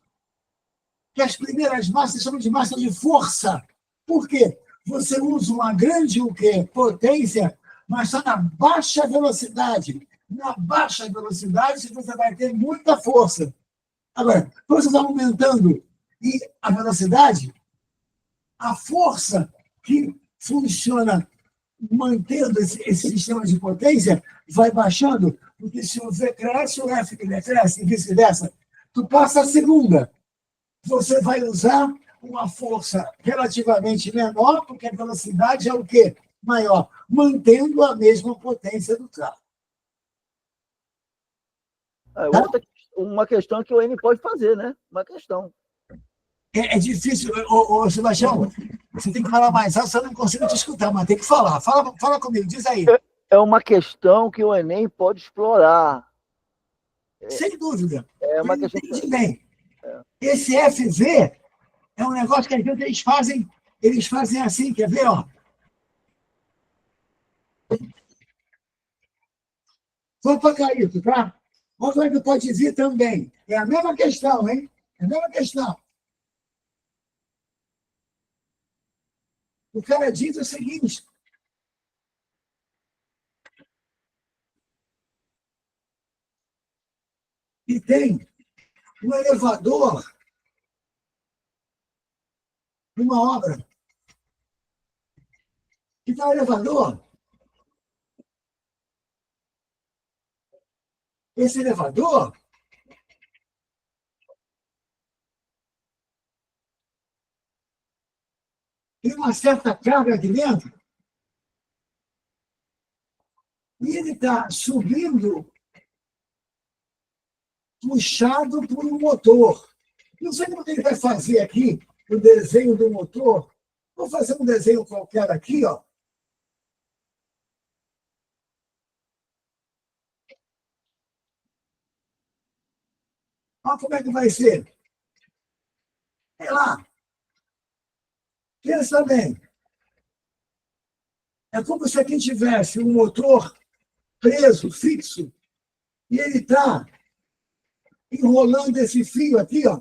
Que as primeiras marchas chamam de marcha de força. Por quê? Você usa uma grande o quê? Potência, mas está na baixa velocidade. Na baixa velocidade, você vai ter muita força. Agora, quando você está aumentando a velocidade, a força que funciona mantendo esse sistema de potência vai baixando, porque se o V cresce, o F cresce, e vice-versa. Tu passa a segunda. Você vai usar uma força relativamente menor, porque a velocidade é o quê? Maior, mantendo a mesma potência do carro. Uma questão que o N pode fazer, né? Uma questão. É difícil, Sebastião, você tem que falar mais alto, eu não consigo te escutar, mas tem que falar. Fala comigo, diz aí. É uma questão que o Enem pode explorar. Sem dúvida. É uma questão. Entende bem. Esse FV é um negócio que às vezes eles fazem assim, quer ver? Ó? Vou apagar isso, tá? Outro que pode vir também. É a mesma questão, hein? É a mesma questão. O cara diz o seguinte: e tem um elevador numa obra. Que tá o elevador. Esse elevador tem uma certa carga aqui dentro e ele está subindo puxado por um motor. Não sei como ele vai fazer aqui o desenho do motor. Vou fazer um desenho qualquer aqui, ó. Olha como é que vai ser. Sei lá. Pensa bem. É como se aqui tivesse um motor preso, fixo, e ele está enrolando esse fio aqui, ó,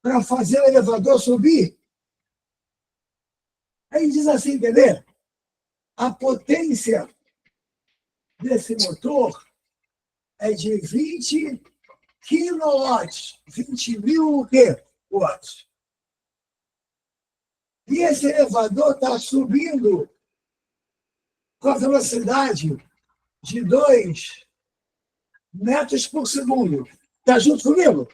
para fazer o elevador subir. Aí diz assim, entendeu? A potência desse motor é de 20 quilowatts, 20.000 o quê? Watts. E esse elevador está subindo com a velocidade de 2 metros por segundo. Está junto comigo?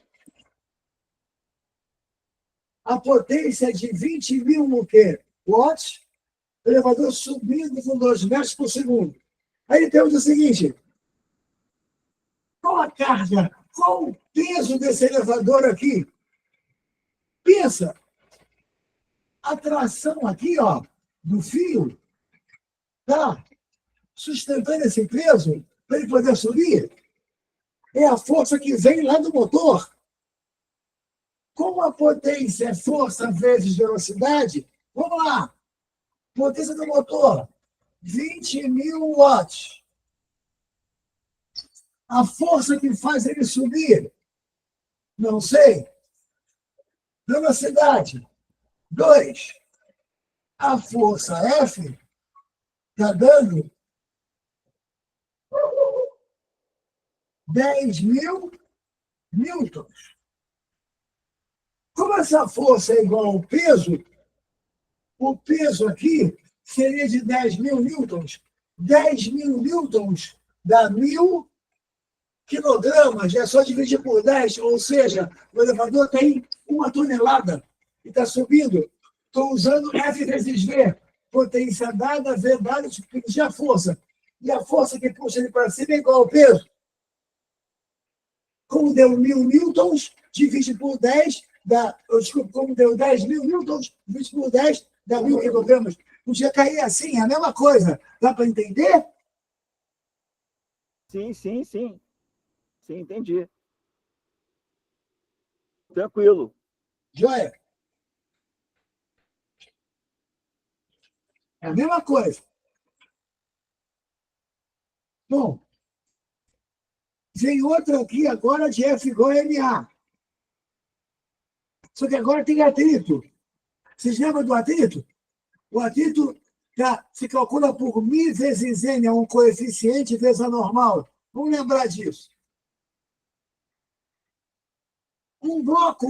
A potência é de 20.000 o quê? Watts. O elevador subindo com 2 metros por segundo. Aí temos o seguinte: qual a carga, qual o peso desse elevador aqui? Pensa, a tração aqui, ó, do fio, tá sustentando esse peso para ele poder subir. É a força que vem lá do motor. Como a potência é força vezes velocidade, vamos lá. Potência do motor, 20.000 watts. A força que faz ele subir, não sei. Velocidade, 2. A força F está dando 10.000 newtons. Como essa força é igual ao peso, O peso aqui seria de 10.000 newtons. 10.000 newtons dá 1.000 quilogramas. É só dividir por 10, ou seja, o elevador tem 1 tonelada e está subindo. Estou usando F vezes V. Potência dada, V dada, dividir a força. E a força que puxa ele para cima é igual ao peso. Como deu 1.000 newtons, divide por 10, como deu 10.000 newtons, divide por 10, dá 1.000 quilogramas. Podia cair assim, é a mesma coisa. Dá para entender? Sim, sim, sim. Sim, entendi. Tranquilo. Joia? É a mesma coisa. Bom, vem outra aqui agora de F igual a MA. Só que agora tem atrito. Vocês lembram do atrito? O atrito se calcula por μ vezes N, é um coeficiente vezes a normal. Vamos lembrar disso. Um bloco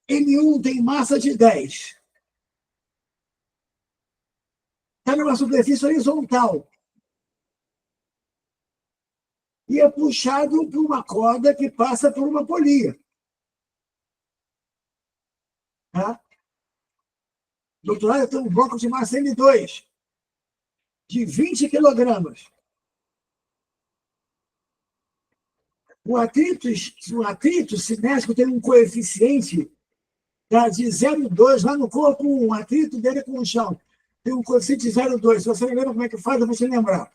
M1 tem massa de 10. Está numa superfície horizontal. E é puxado por uma corda que passa por uma polia. Tá? Do outro lado tem um bloco de massa M2, de 20 quilogramas. O atrito cinético tem um coeficiente de 0,2 lá no corpo 1. O atrito dele é com o chão. Tem um coeficiente de 0,2. Se você não lembra como é que faz, eu vou te lembrar.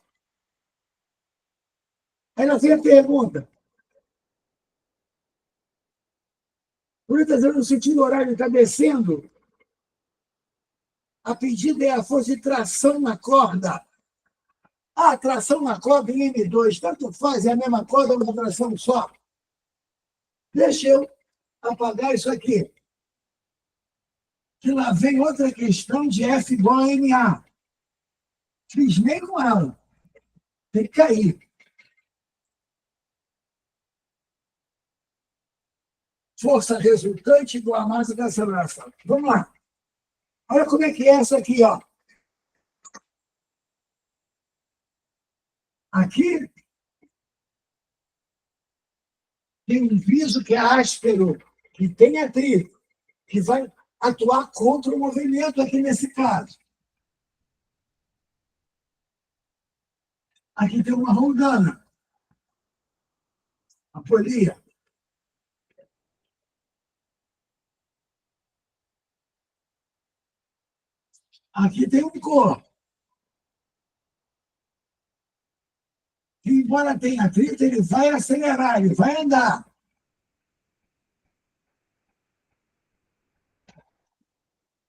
Aí ela vem a pergunta. Por está dizendo no sentido horário, está descendo. A pedida é a força de tração na corda. Ah, tração na corda em M2. Tanto faz, é a mesma corda, uma tração só. Deixa eu apagar isso aqui. Que lá vem outra questão de F igual a MA. Fiz nem com ela. Tem que cair. Força resultante do a massa da aceleração. Vamos lá. Olha como é que é essa aqui, ó. Aqui tem um piso que é áspero, que tem atrito, que vai atuar contra o movimento aqui nesse caso. Aqui tem uma rondana, a polia. Aqui tem um corpo. Que, embora tenha atrito, ele vai acelerar, ele vai andar.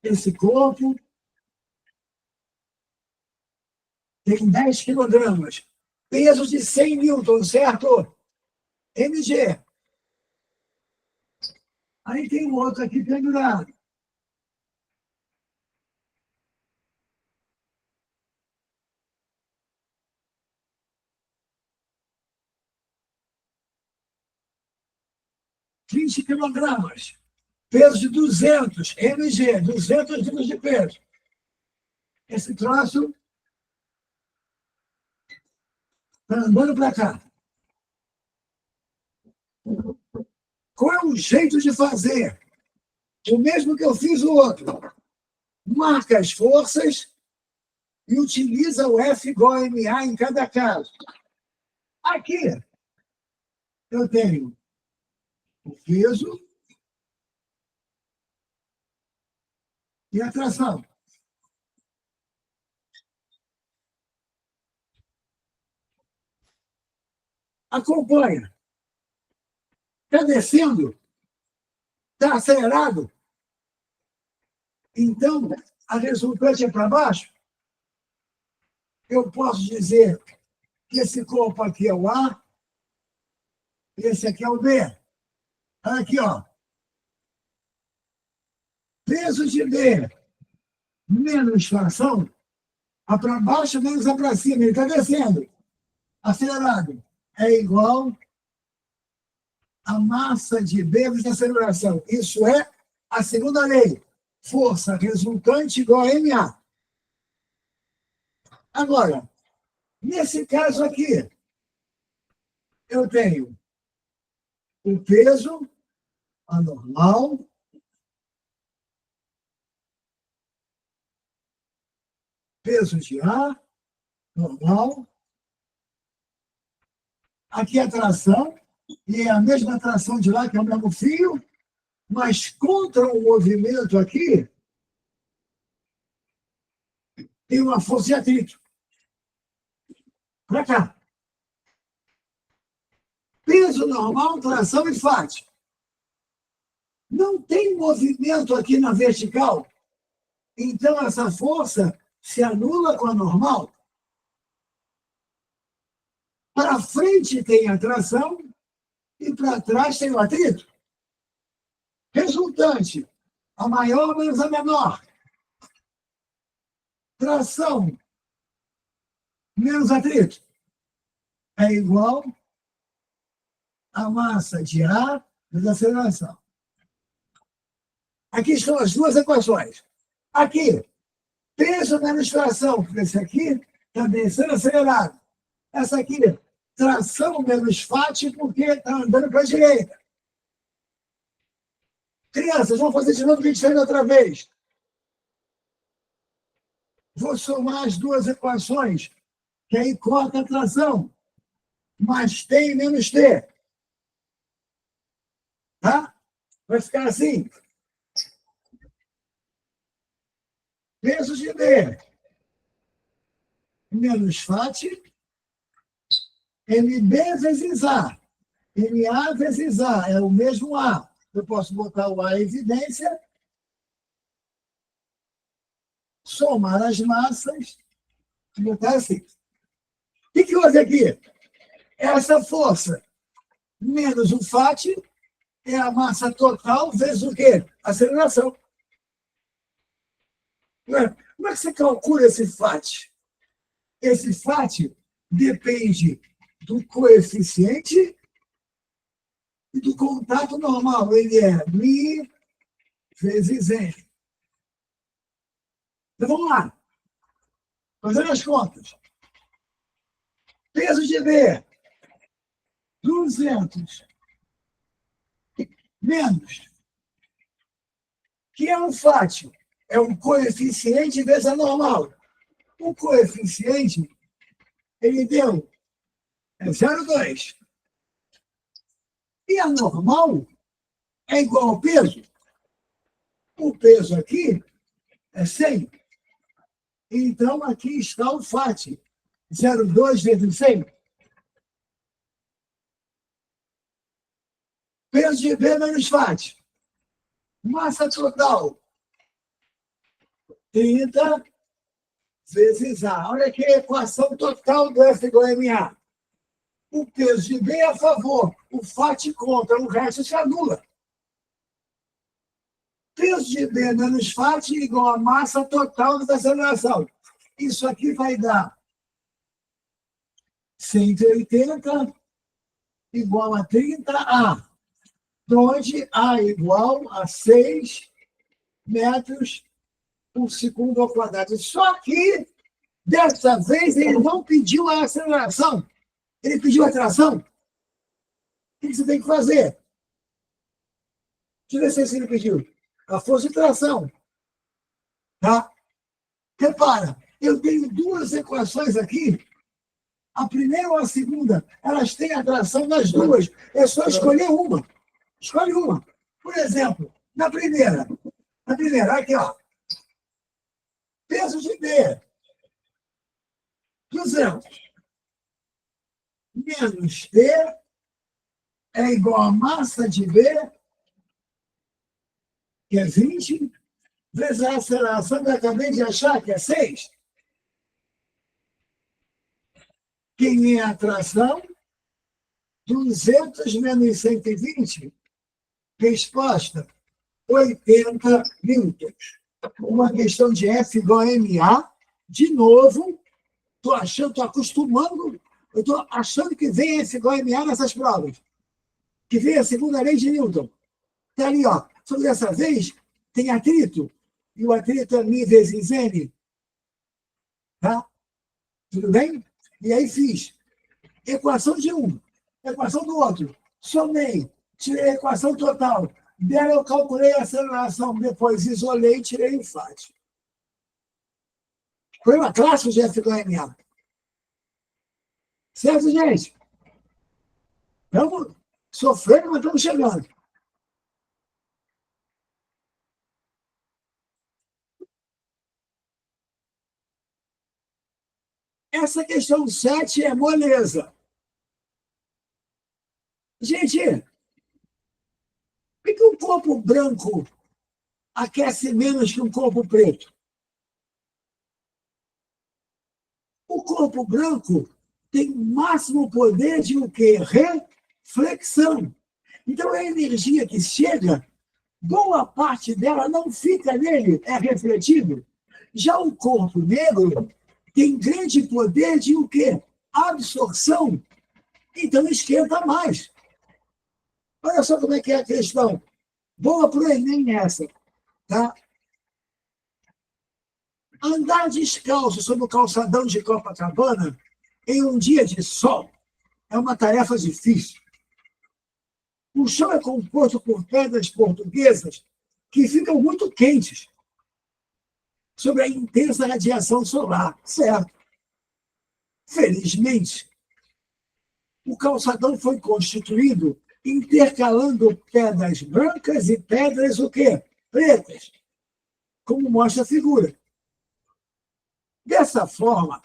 Esse corpo tem 10 quilogramas. Peso de 100 newtons, certo? MG. Aí tem um outro aqui pendurado. $20 quilogramas. Peso de 200, MG, 200 quilos de peso. Esse troço está andando para cá. Qual é o jeito de fazer? O mesmo que eu fiz o outro. Marca as forças e utiliza o F igual a MA em cada caso. Aqui, eu tenho o peso e a tração. Acompanha. Está descendo? Está acelerado? Então, a resultante é para baixo? Eu posso dizer que esse corpo aqui é o A e esse aqui é o B. Aqui, ó. Peso de B menos tração, a para baixo menos a para cima. Ele está descendo. Acelerado. É igual a massa de B vezes a aceleração. Isso é a segunda lei. força resultante igual a MA. Agora, nesse caso aqui, eu tenho o peso anormal, peso de A, normal. Aqui é a tração, e é a mesma tração de lá, que é o mesmo fio, mas contra o movimento aqui, tem uma força de atrito. Para cá. Peso normal, tração e fát. Não tem movimento aqui na vertical. Então, essa força se anula com a normal. Para frente tem a tração e para trás tem o atrito. Resultante, a maior menos a menor. Tração menos atrito é igual a massa de A menos aceleração. Aqui estão as duas equações. Aqui, peso menos tração, porque esse aqui está descendo acelerado. Essa aqui, tração menos fát, porque está andando para a direita. Crianças, vamos fazer de novo o que a gente fez outra vez. Vou somar as duas equações, que aí corta a tração. Mais T menos T. Tá? Vai ficar assim. Peso de B menos fát, MB vezes A. MA vezes A é o mesmo A. Eu posso botar o A em evidência, somar as massas e botar assim. O que houve aqui? Essa força menos o fát é a massa total vezes o quê? Aceleração. Como é que você calcula esse fát? Esse fát depende do coeficiente e do contato normal. Ele é μ vezes N. Então, vamos lá. Fazendo as contas. Peso de B, 200 menos. Que é um fát? É um coeficiente vezes a normal. O coeficiente, ele deu 0,2. E a normal é igual ao peso. O peso aqui é 100. Então, aqui está o fát. 0,2 vezes 100. Peso de B menos fát. Massa total. 30 vezes A. Olha aqui a equação total do F igual a MA. O peso de B é a favor. O fát contra. O resto se anula. Peso de B menos fát igual a massa total da aceleração. Isso aqui vai dar 180 igual a 30A, onde A igual a 6 metros por segundo ao quadrado. Só que, dessa vez, ele não pediu a aceleração. Ele pediu a tração. O que você tem que fazer? Deixa eu ver se ele pediu. A força de tração. Tá? Repara, eu tenho duas equações aqui. A primeira ou a segunda, elas têm a tração nas duas. É só escolher uma. Escolhe uma. Por exemplo, na primeira, aqui, ó. Peso de B, 200 menos T é igual a massa de B, que é 20, vezes a aceleração que eu acabei de achar, que é 6. Quem é a tração? 200 menos 120. Resposta: 80 newtons. Uma questão de F igual a MA. De novo, estou acostumando, eu estou achando que vem F igual a MA nessas provas. Que vem a segunda lei de Newton. Está ali, ó. Só que dessa vez tem atrito. e o atrito é Mi vezes N. Tá? Tudo bem? E aí fiz equação de um, equação do outro. Somei, tirei a equação total. Dela eu calculei a aceleração, depois isolei e tirei o fát. Problema clássico de F2MA. Certo, gente? Estamos sofrendo, mas estamos chegando. Essa questão 7 é moleza. Gente, por que um corpo branco aquece menos que um corpo preto? O corpo branco tem o máximo poder de o quê? Reflexão. Então, a energia que chega, boa parte dela não fica nele, é refletido. Já o corpo negro tem grande poder de o quê? Absorção. Então, esquenta mais. Olha só como é que é a questão. Boa para o Enem essa. Tá? Andar descalço sobre o calçadão de Copacabana em um dia de sol é uma tarefa difícil. O chão é composto por pedras portuguesas que ficam muito quentes sob a intensa radiação solar, certo? Felizmente, o calçadão foi constituído intercalando pedras brancas e pedras o quê? Pretas, como mostra a figura. Dessa forma,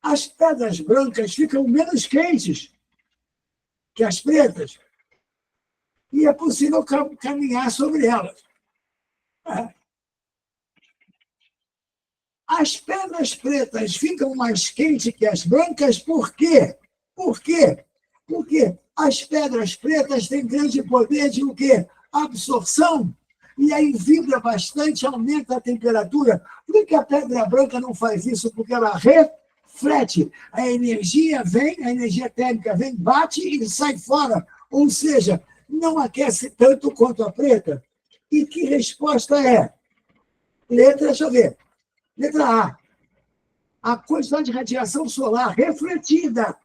as pedras brancas ficam menos quentes que as pretas e é possível caminhar sobre elas. As pedras pretas ficam mais quentes que as brancas, por quê? Por quê? Porque as pedras pretas têm grande poder de o quê? Absorção. E aí vibra bastante, aumenta a temperatura. Por que a pedra branca não faz isso? Porque ela reflete. A energia vem, a energia térmica vem, bate e sai fora. Ou seja, não aquece tanto quanto a preta. E que resposta é? Deixa eu ver. Letra A. A quantidade de radiação solar refletida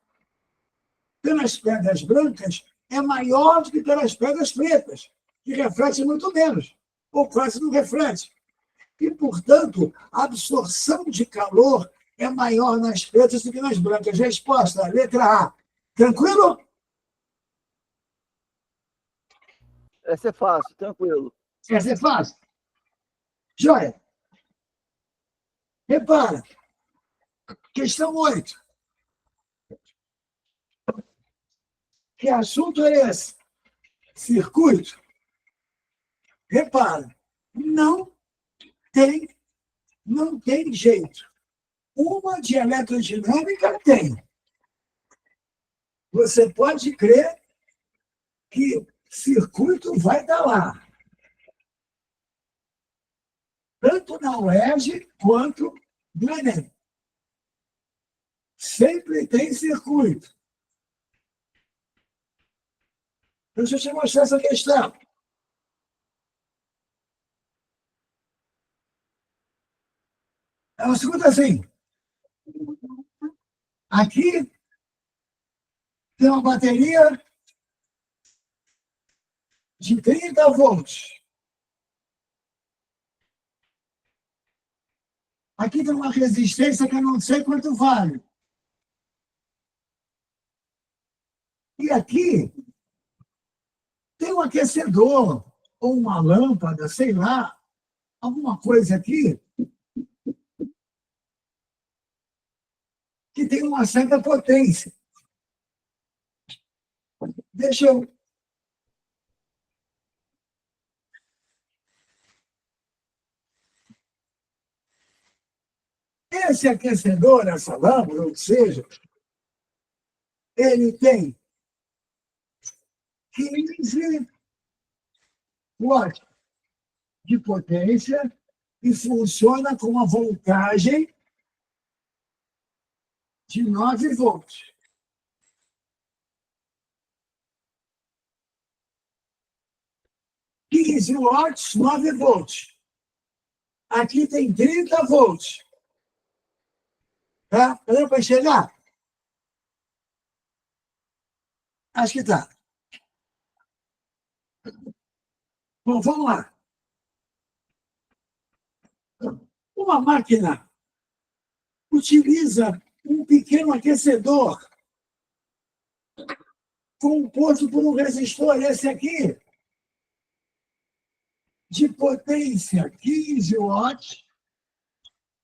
pelas pedras brancas é maior do que pelas pedras pretas, que refletem muito menos, ou quase não reflete. E, portanto, a absorção de calor é maior nas pretas do que nas brancas. Resposta, letra A. Tranquilo? Essa é fácil, tranquilo. Essa é fácil. Joia. Repara. Questão 8. Que assunto é esse? Circuito. Repara, não tem jeito. Uma de eletrodinâmica tem. Você pode crer que circuito vai dar lá. Tanto na UERJ quanto no Enem. Sempre tem circuito. Deixa eu te mostrar essa questão. Ela escuta assim. Aqui tem uma bateria de 30 volts. Aqui tem uma resistência que eu não sei quanto vale. E aqui tem um aquecedor, ou uma lâmpada, sei lá, alguma coisa aqui, que tem uma certa potência. Deixa eu... Esse aquecedor, essa lâmpada, ou seja, ele tem 15 watts de potência e funciona com uma voltagem de 9 volts. (15 watts, 9 volts. Aqui tem 30 volts. Tá? Dá para enxergar? Acho que está. Bom, vamos lá. Uma máquina utiliza um pequeno aquecedor composto por um resistor, esse aqui, de potência 15 watts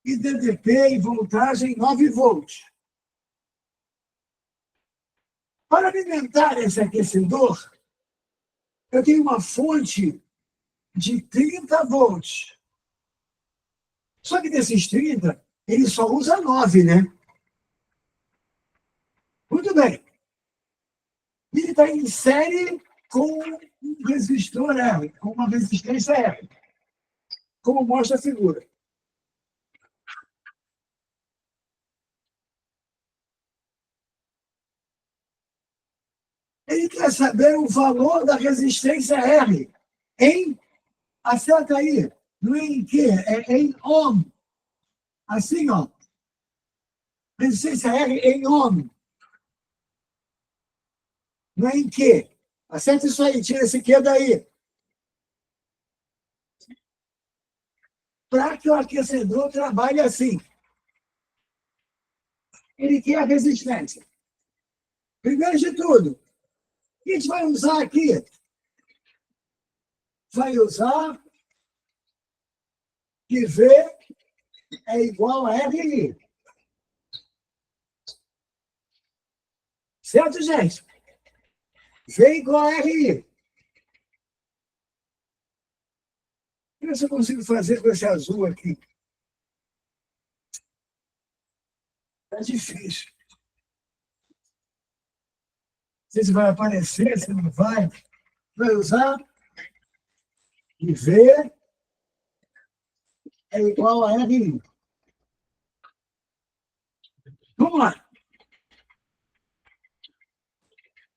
e DDP e voltagem 9 volts. Para alimentar esse aquecedor, eu tenho uma fonte de 30 volts. Só que desses 30, ele só usa 9, né? Muito bem. Ele está em série com um resistor R, com uma resistência R, como mostra a figura. Ele quer saber o valor da resistência R em, acerta aí, não é em quê? É em ohm. Assim, ó. Resistência R em ohm. Não é em quê? Acerta isso aí, tira esse quê daí. Para que o aquecedor trabalhe assim. Ele quer a resistência. Primeiro de tudo, o que a gente vai usar aqui? Vai usar que V é igual a RI. Certo, gente? V igual a RI. Ver se eu consigo fazer com esse azul aqui. É difícil. Não sei se vai aparecer, se não vai. Vai usar que V é igual a RI. Vamos lá.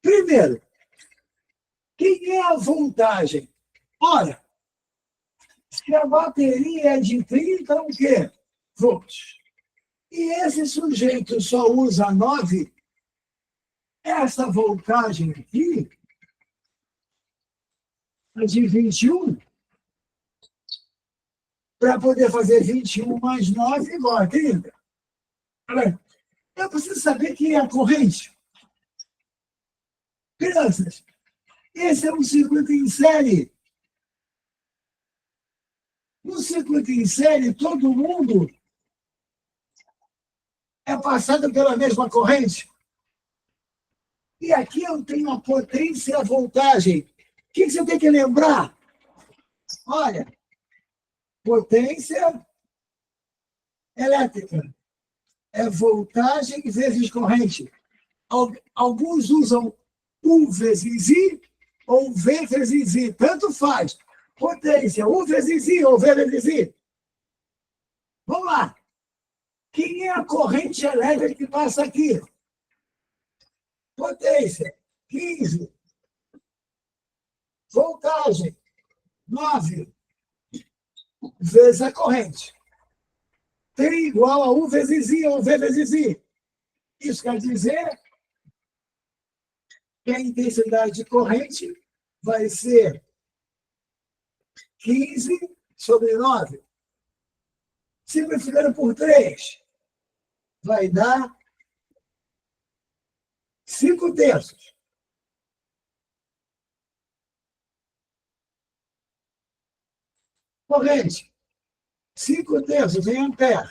Primeiro, quem é a voltagem? Ora, se a bateria é de 30, o quê? Volts. E esse sujeito só usa 9, essa voltagem aqui é de 21, para poder fazer 21 mais 9 igual a 30. Eu preciso saber quem é a corrente. Crianças, esse é um circuito em série. No circuito em série, todo mundo é passado pela mesma corrente. E aqui eu tenho a potência e a voltagem. O que você tem que lembrar? Olha, potência elétrica é voltagem vezes corrente. Alguns usam U vezes I ou V vezes I. Tanto faz. Potência, U vezes I ou V vezes I. Vamos lá. Quem é a corrente elétrica que passa aqui? Potência, 15. Voltagem, 9. Vezes a corrente. T igual a U vezes I ou V vezes I. Isso quer dizer que a intensidade de corrente vai ser 15 sobre 9. Simplificando por 3, vai dar 5 terços. Corrente, 5 terços em ampere.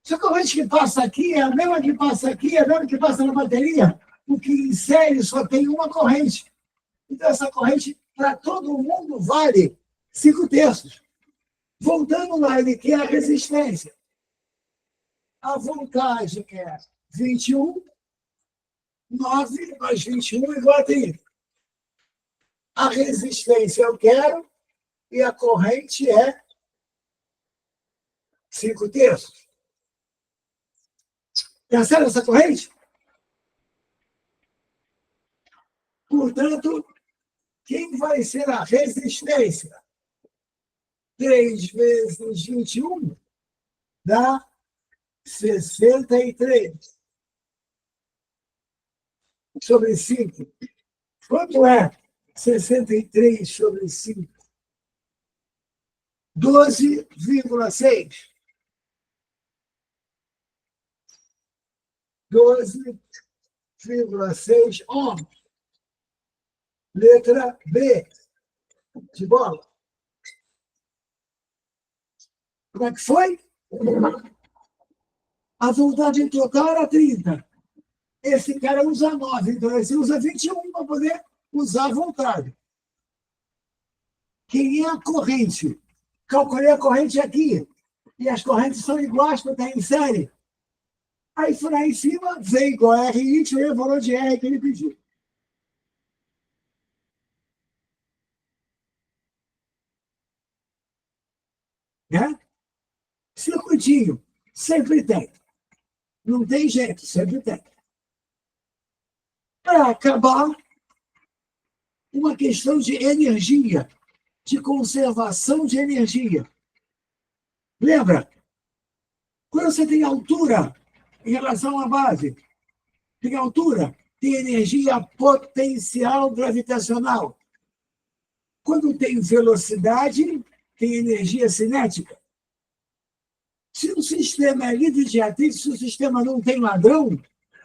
Se a corrente que passa aqui é a mesma que passa aqui, é a mesma que passa na bateria, porque em série só tem uma corrente. Então, essa corrente, para todo mundo, vale 5 terços. Voltando lá, ele quer a resistência. A voltagem é 21, 9 mais 21 igual a 30. A resistência eu quero e a corrente é 5 terços. Percebe essa corrente? Portanto, quem vai ser a resistência? 3 vezes 21 dá 63 sobre 5. Quanto é 63 sobre 5? 12,6. 12,6 ohms. Letra B, de bola. Como é que foi? A voltagem total era 30. Esse cara usa 9, então esse usa 21 para poder usar a voltagem. Quem é a corrente? Calculei a corrente aqui. E as correntes são iguais para estar em série. Aí foi lá em cima, V igual a RI, tirei o valor de R que ele pediu. Né? Circuitinho, sempre tem. Não tem jeito, sempre tem. Para acabar, uma questão de energia, de conservação de energia. Lembra? Quando você tem altura em relação à base, tem altura, tem energia potencial gravitacional. Quando tem velocidade, tem energia cinética. Se o sistema é livre de atrito, se o sistema não tem ladrão,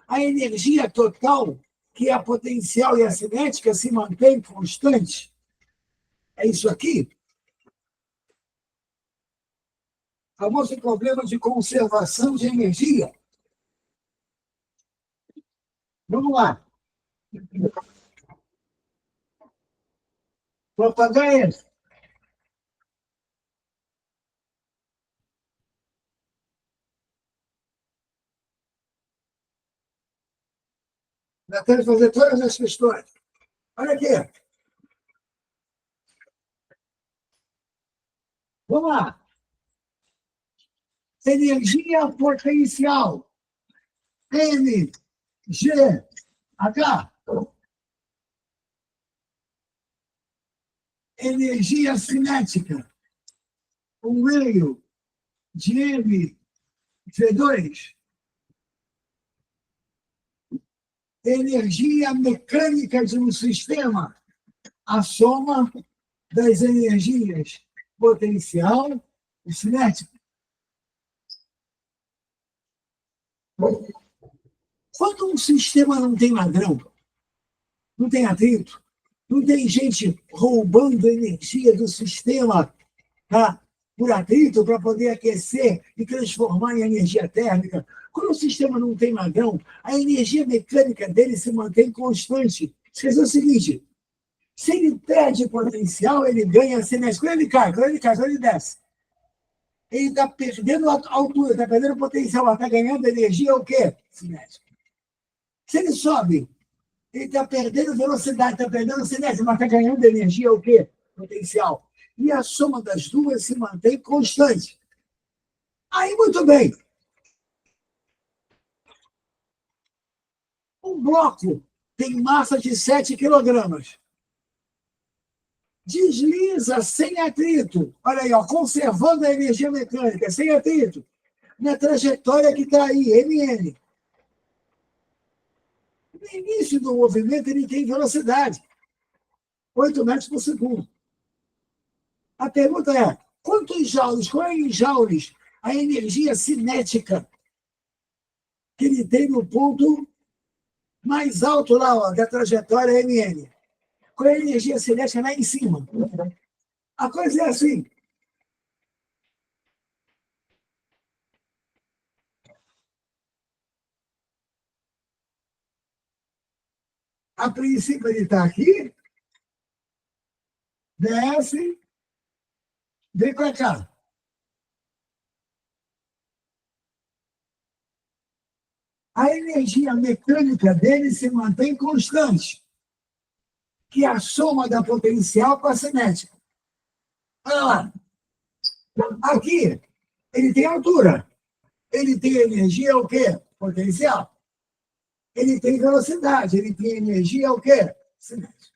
a energia total, que é a potencial e a cinética, se mantém constante. É isso aqui. O famoso problema de conservação de energia. Vamos lá. Vou apagar esse. Nós temos que fazer todas as questões. Olha aqui. Vamos lá. Energia potencial. NGH. Energia cinética. 1,5 de mV2. Energia mecânica de um sistema. A soma das energias potencial e cinética. Quando um sistema não tem ladrão, não tem atrito, não tem gente roubando energia do sistema, tá? Por atrito para poder aquecer e transformar em energia térmica. Quando o sistema não tem ladrão, a energia mecânica dele se mantém constante. Esqueça o seguinte, se ele perde potencial, ele ganha cinética. Quando ele cai, quando ele desce. Ele está perdendo a altura, está perdendo potencial, está ganhando energia, o quê? Cinética. Se ele sobe, ele está perdendo velocidade, está perdendo cinética, mas está ganhando energia, o quê? Potencial. E a soma das duas se mantém constante. Aí, muito bem. Um bloco tem massa de 7 quilogramas. Desliza sem atrito. Olha aí, ó, conservando a energia mecânica, sem atrito. Na trajetória que está aí, MN. No início do movimento, ele tem velocidade. 8 metros por segundo. A pergunta é, quantos joules, qual é em joules a energia cinética que ele tem no ponto mais alto lá, ó, da trajetória MN? Qual é a energia cinética lá em cima? A coisa é assim. A princípio, ele está aqui, desce, vem para cá. A energia mecânica dele se mantém constante, que é a soma da potencial com a cinética. Olha lá. Aqui, ele tem altura. Ele tem energia, o quê? Potencial. Ele tem velocidade. Ele tem energia, o quê? Cinética.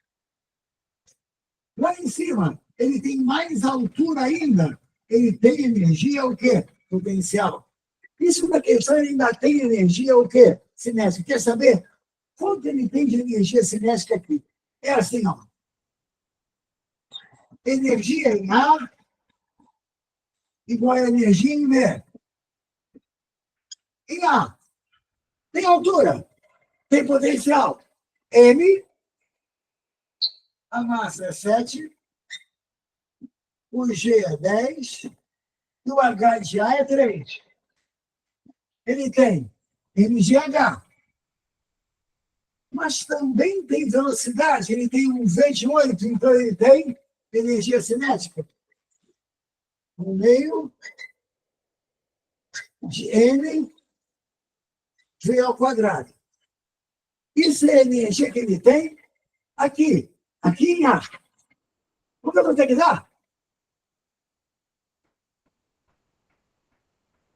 Lá em cima, ele tem mais altura ainda. Ele tem energia o quê? Potencial. Isso da questão, ele ainda tem energia o quê? Cinética. Quer saber quanto ele tem de energia cinética aqui? É assim, ó. Energia em A igual a energia em B. Em A, tem altura, tem potencial. M, a massa é 7, o G é 10, e o H de A é 3. Ele tem mgh, mas também tem velocidade, ele tem um V de 8, então ele tem energia cinética. 1/2 de N V ao quadrado. Isso é a energia que ele tem aqui em A. O que eu vou ter que dar?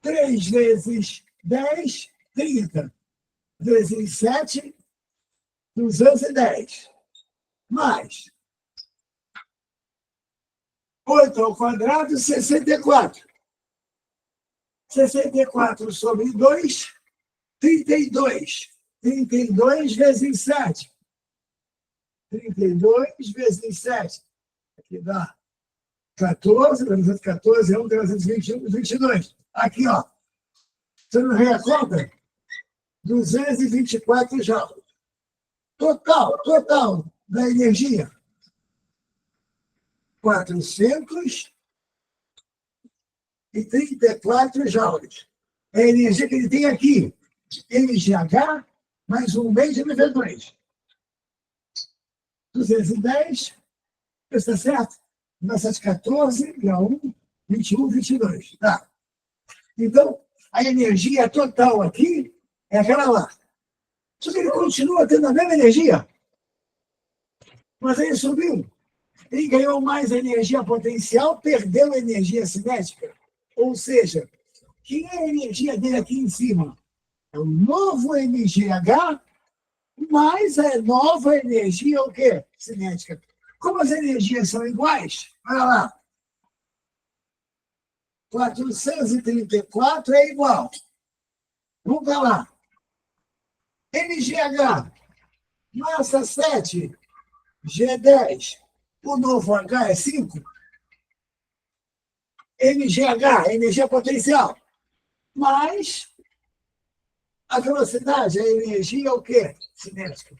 3 vezes 10, 30. Vezes 7, 210. Mais 8 ao quadrado, 64. 64 sobre 2, 32. 32 vezes 7. 32 vezes 7. Aqui dá 14, 314, 1, 321, 22. Aqui, ó. Você não vê a conta? 224 joules. Total da energia. 434 joules. É a energia que ele tem aqui. mgh mais 1/2 de MV2. 210, está certo? 914, grau 1, 21, 22. Tá. Então, a energia total aqui é aquela lá. Só que ele continua tendo a mesma energia. Mas ele subiu. Ele ganhou mais energia potencial, perdeu energia cinética. Ou seja, quem é a energia dele aqui em cima? É o novo mgh mais a nova energia o quê? Cinética. Como as energias são iguais, olha lá. 434 é igual. Vamos para lá. mgh, massa 7, G10, o novo H é 5. mgh, energia potencial, mais a velocidade, a energia o quê? Cinética.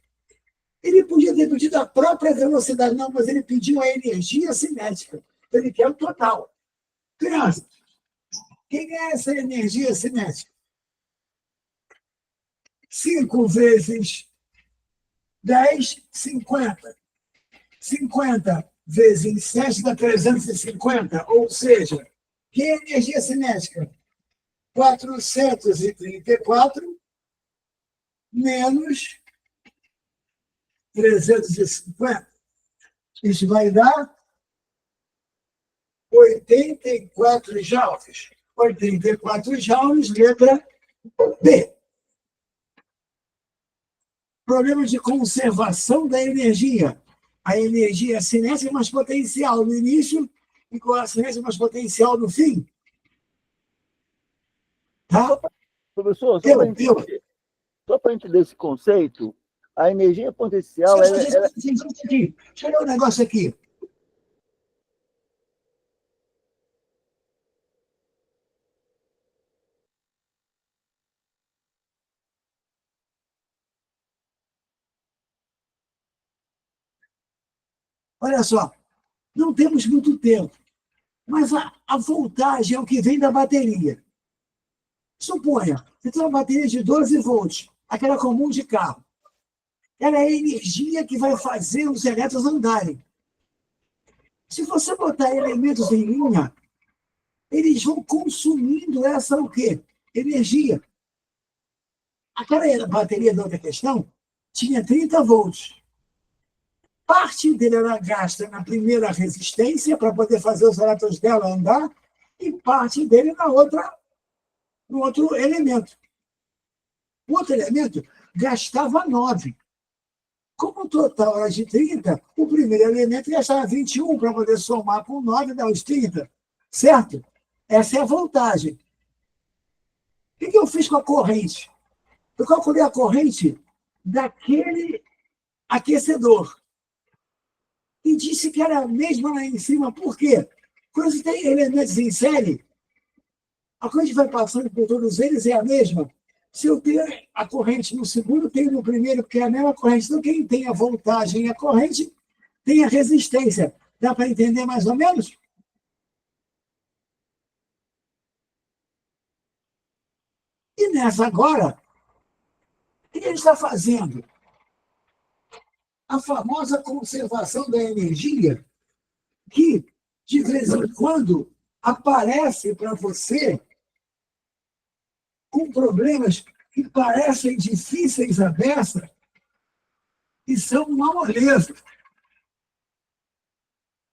Ele podia ter pedido a própria velocidade, não, mas ele pediu a energia cinética. Então, ele quer o total. Criança, quem é essa energia cinética? 5 vezes 10, 50. 50 vezes 7 dá 350. Ou seja, que é energia cinética? 434 menos 350. Isso vai dar 84 joules. 84 joules, letra B. Problema de conservação da energia. A energia cinética mais potencial no início e com a cinética mais potencial no fim. Tá? Professor, só para entender esse conceito, a energia potencial... Deixa eu ver um negócio aqui. Olha só, não temos muito tempo, mas a voltagem é o que vem da bateria. Suponha, você tem uma bateria de 12 volts, aquela comum de carro. Ela é a energia que vai fazer os elétrons andarem. Se você botar elementos em linha, eles vão consumindo essa o quê? Energia. Aquela bateria da outra questão tinha 30 volts. Parte dele era gasta na primeira resistência para poder fazer os elétrons dela andar e parte dele no outro elemento. O outro elemento gastava 9. Como o total era de 30, o primeiro elemento gastava 21 para poder somar com 9 e dar os 30. Certo? Essa é a voltagem. O que eu fiz com a corrente? Eu calculei a corrente daquele aquecedor. E disse que era a mesma lá em cima. Por quê? Quando você tem elementos em série, a corrente vai passando por todos eles é a mesma. Se eu tenho a corrente no segundo, tenho no primeiro, porque é a mesma corrente. Então, quem tem a voltagem e a corrente tem a resistência. Dá para entender mais ou menos? E nessa agora, o que ele está fazendo? A famosa conservação da energia, que, de vez em quando, aparece para você com problemas que parecem difíceis à beça e são uma moleza.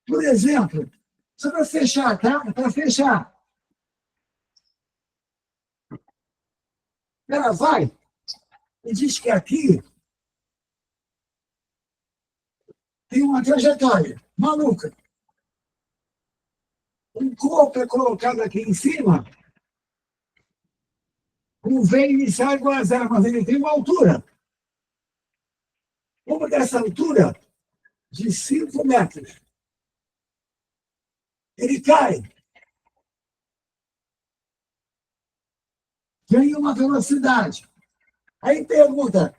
Por exemplo, só para fechar, tá? Para fechar. Ela vai e diz que aqui tem uma trajetória maluca. Um corpo é colocado aqui em cima, com V inicial igual a zero, mas ele tem uma altura. Uma dessa altura, de 5 metros. Ele cai. Ganha uma velocidade. Aí pergunta,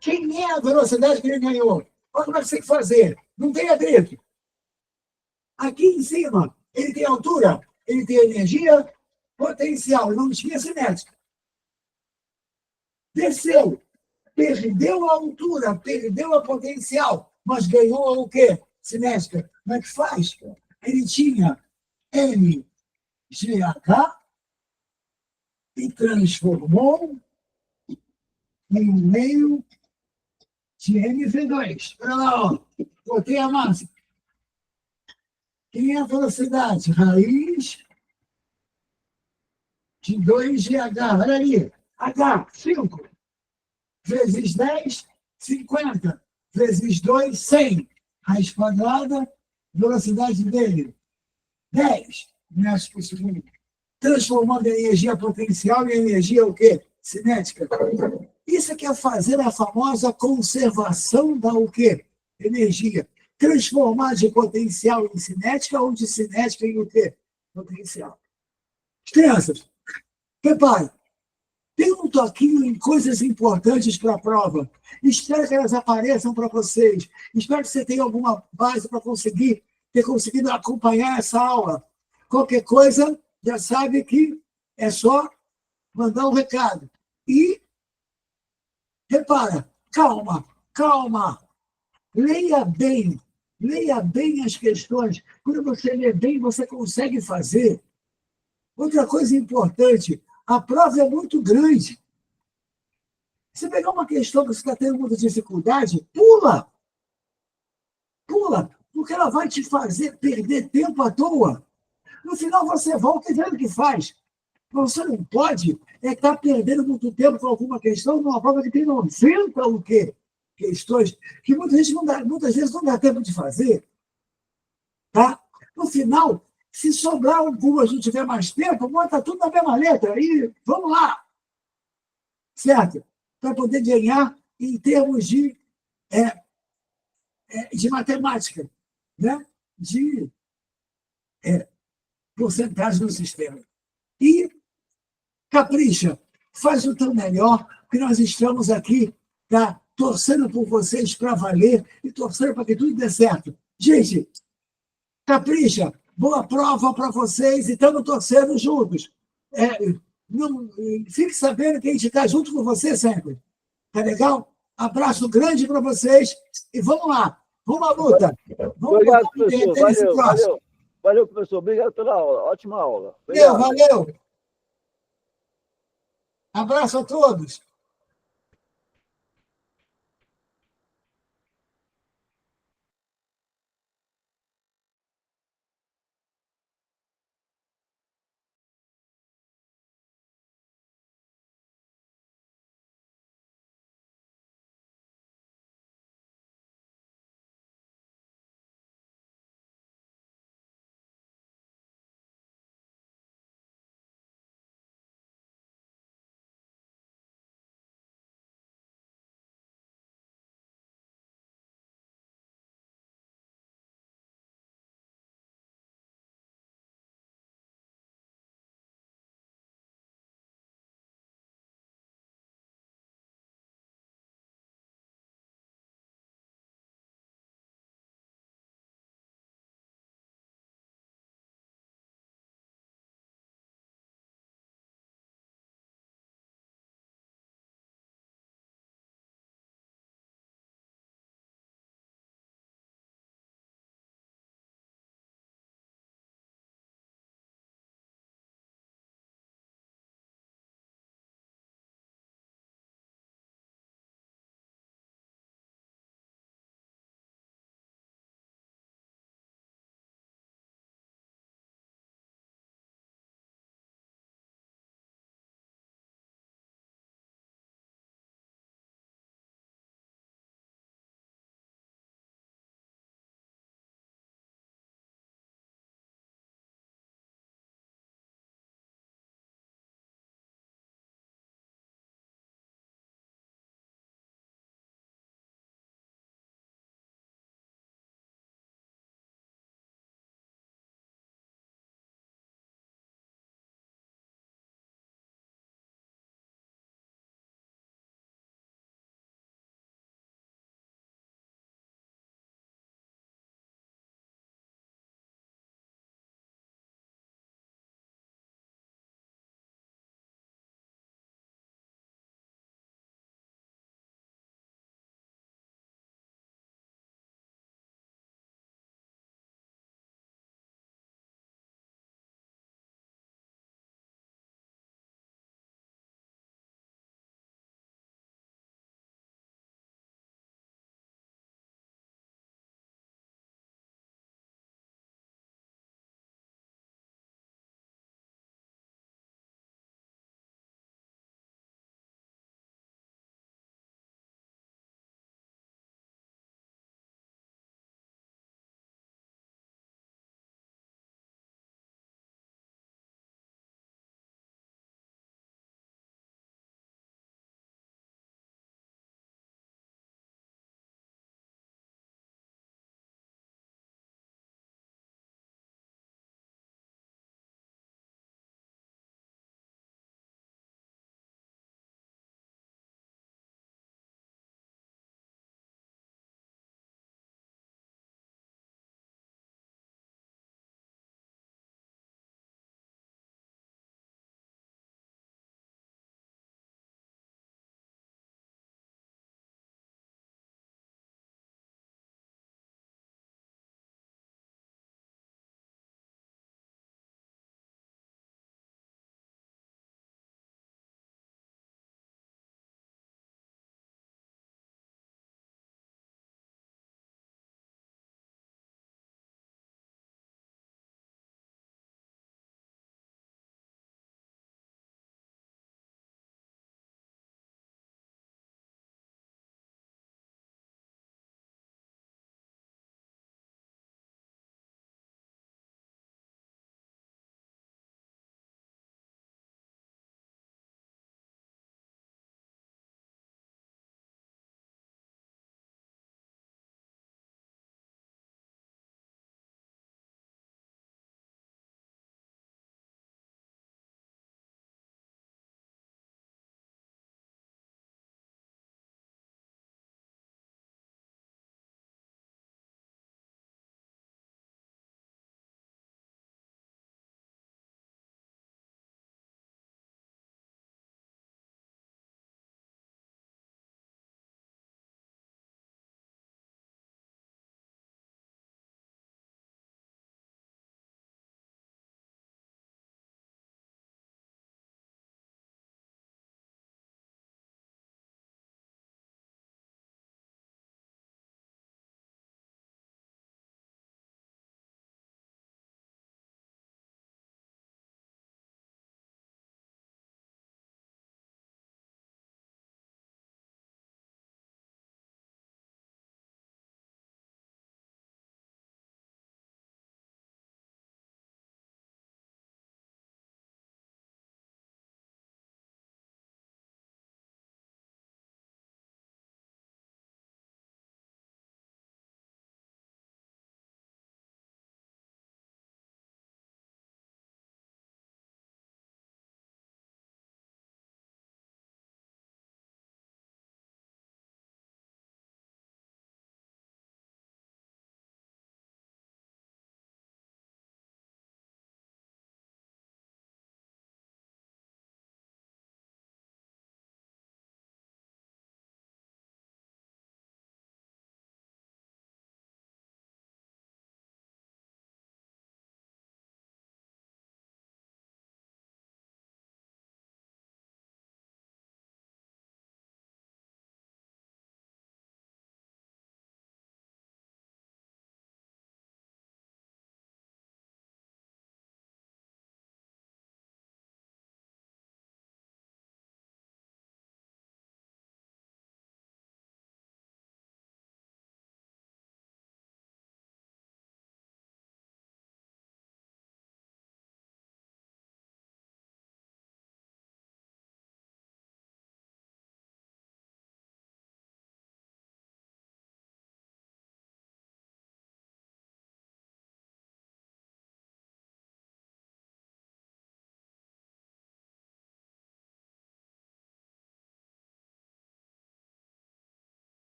quem é a velocidade que ele ganhou? Olha como é que você tem que fazer. Não tem atrito. Aqui em cima, ele tem altura, ele tem energia, potencial, não tinha cinética. Desceu, perdeu a altura, perdeu a potencial, mas ganhou o quê? Cinética. Como é que faz? Ele tinha MGH e transformou em um meio de MV2. Olha lá, ó. Botei a massa. Quem é a velocidade? Raiz de 2GH. Olha ali. H, 5. Vezes 10, 50. Vezes 2, 100. Raiz quadrada, velocidade dele, 10 metros por segundo. Transformando a energia potencial em energia o quê? Cinética. Isso que é fazer a famosa conservação da o quê? Energia. Transformar de potencial em cinética ou de cinética em o quê? Potencial. Crianças, reparem, tem um toquinho em coisas importantes para a prova. Espero que elas apareçam para vocês. Espero que você tenha alguma base para ter conseguido acompanhar essa aula. Qualquer coisa, já sabe que é só mandar um recado. E, repara, calma, calma. Leia bem as questões. Quando você lê bem, você consegue fazer. Outra coisa importante, a prova é muito grande. Se pegar uma questão que você está tendo muita dificuldade, pula. Pula, porque ela vai te fazer perder tempo à toa. No final, você volta e vê o que faz. Você não pode estar perdendo muito tempo com alguma questão numa prova que tem 90 o quê? Questões que muitas vezes não dá tempo de fazer. Tá? No final, se sobrar algumas, não tiver mais tempo, bota tudo na mesma letra e vamos lá. Certo? Para poder ganhar em termos de matemática, né? De porcentagem no sistema. E capricha, faz o teu melhor, que nós estamos aqui, tá? Torcendo por vocês para valer e torcendo para que tudo dê certo. Gente, capricha, boa prova para vocês e estamos torcendo juntos. Fique sabendo que a gente está junto com você sempre. Tá legal? Abraço grande para vocês e vamos lá. Vamos à luta. Vamos. Obrigado, professor. Valeu, professor. Obrigado pela aula. Ótima aula. Valeu. Abraço a todos.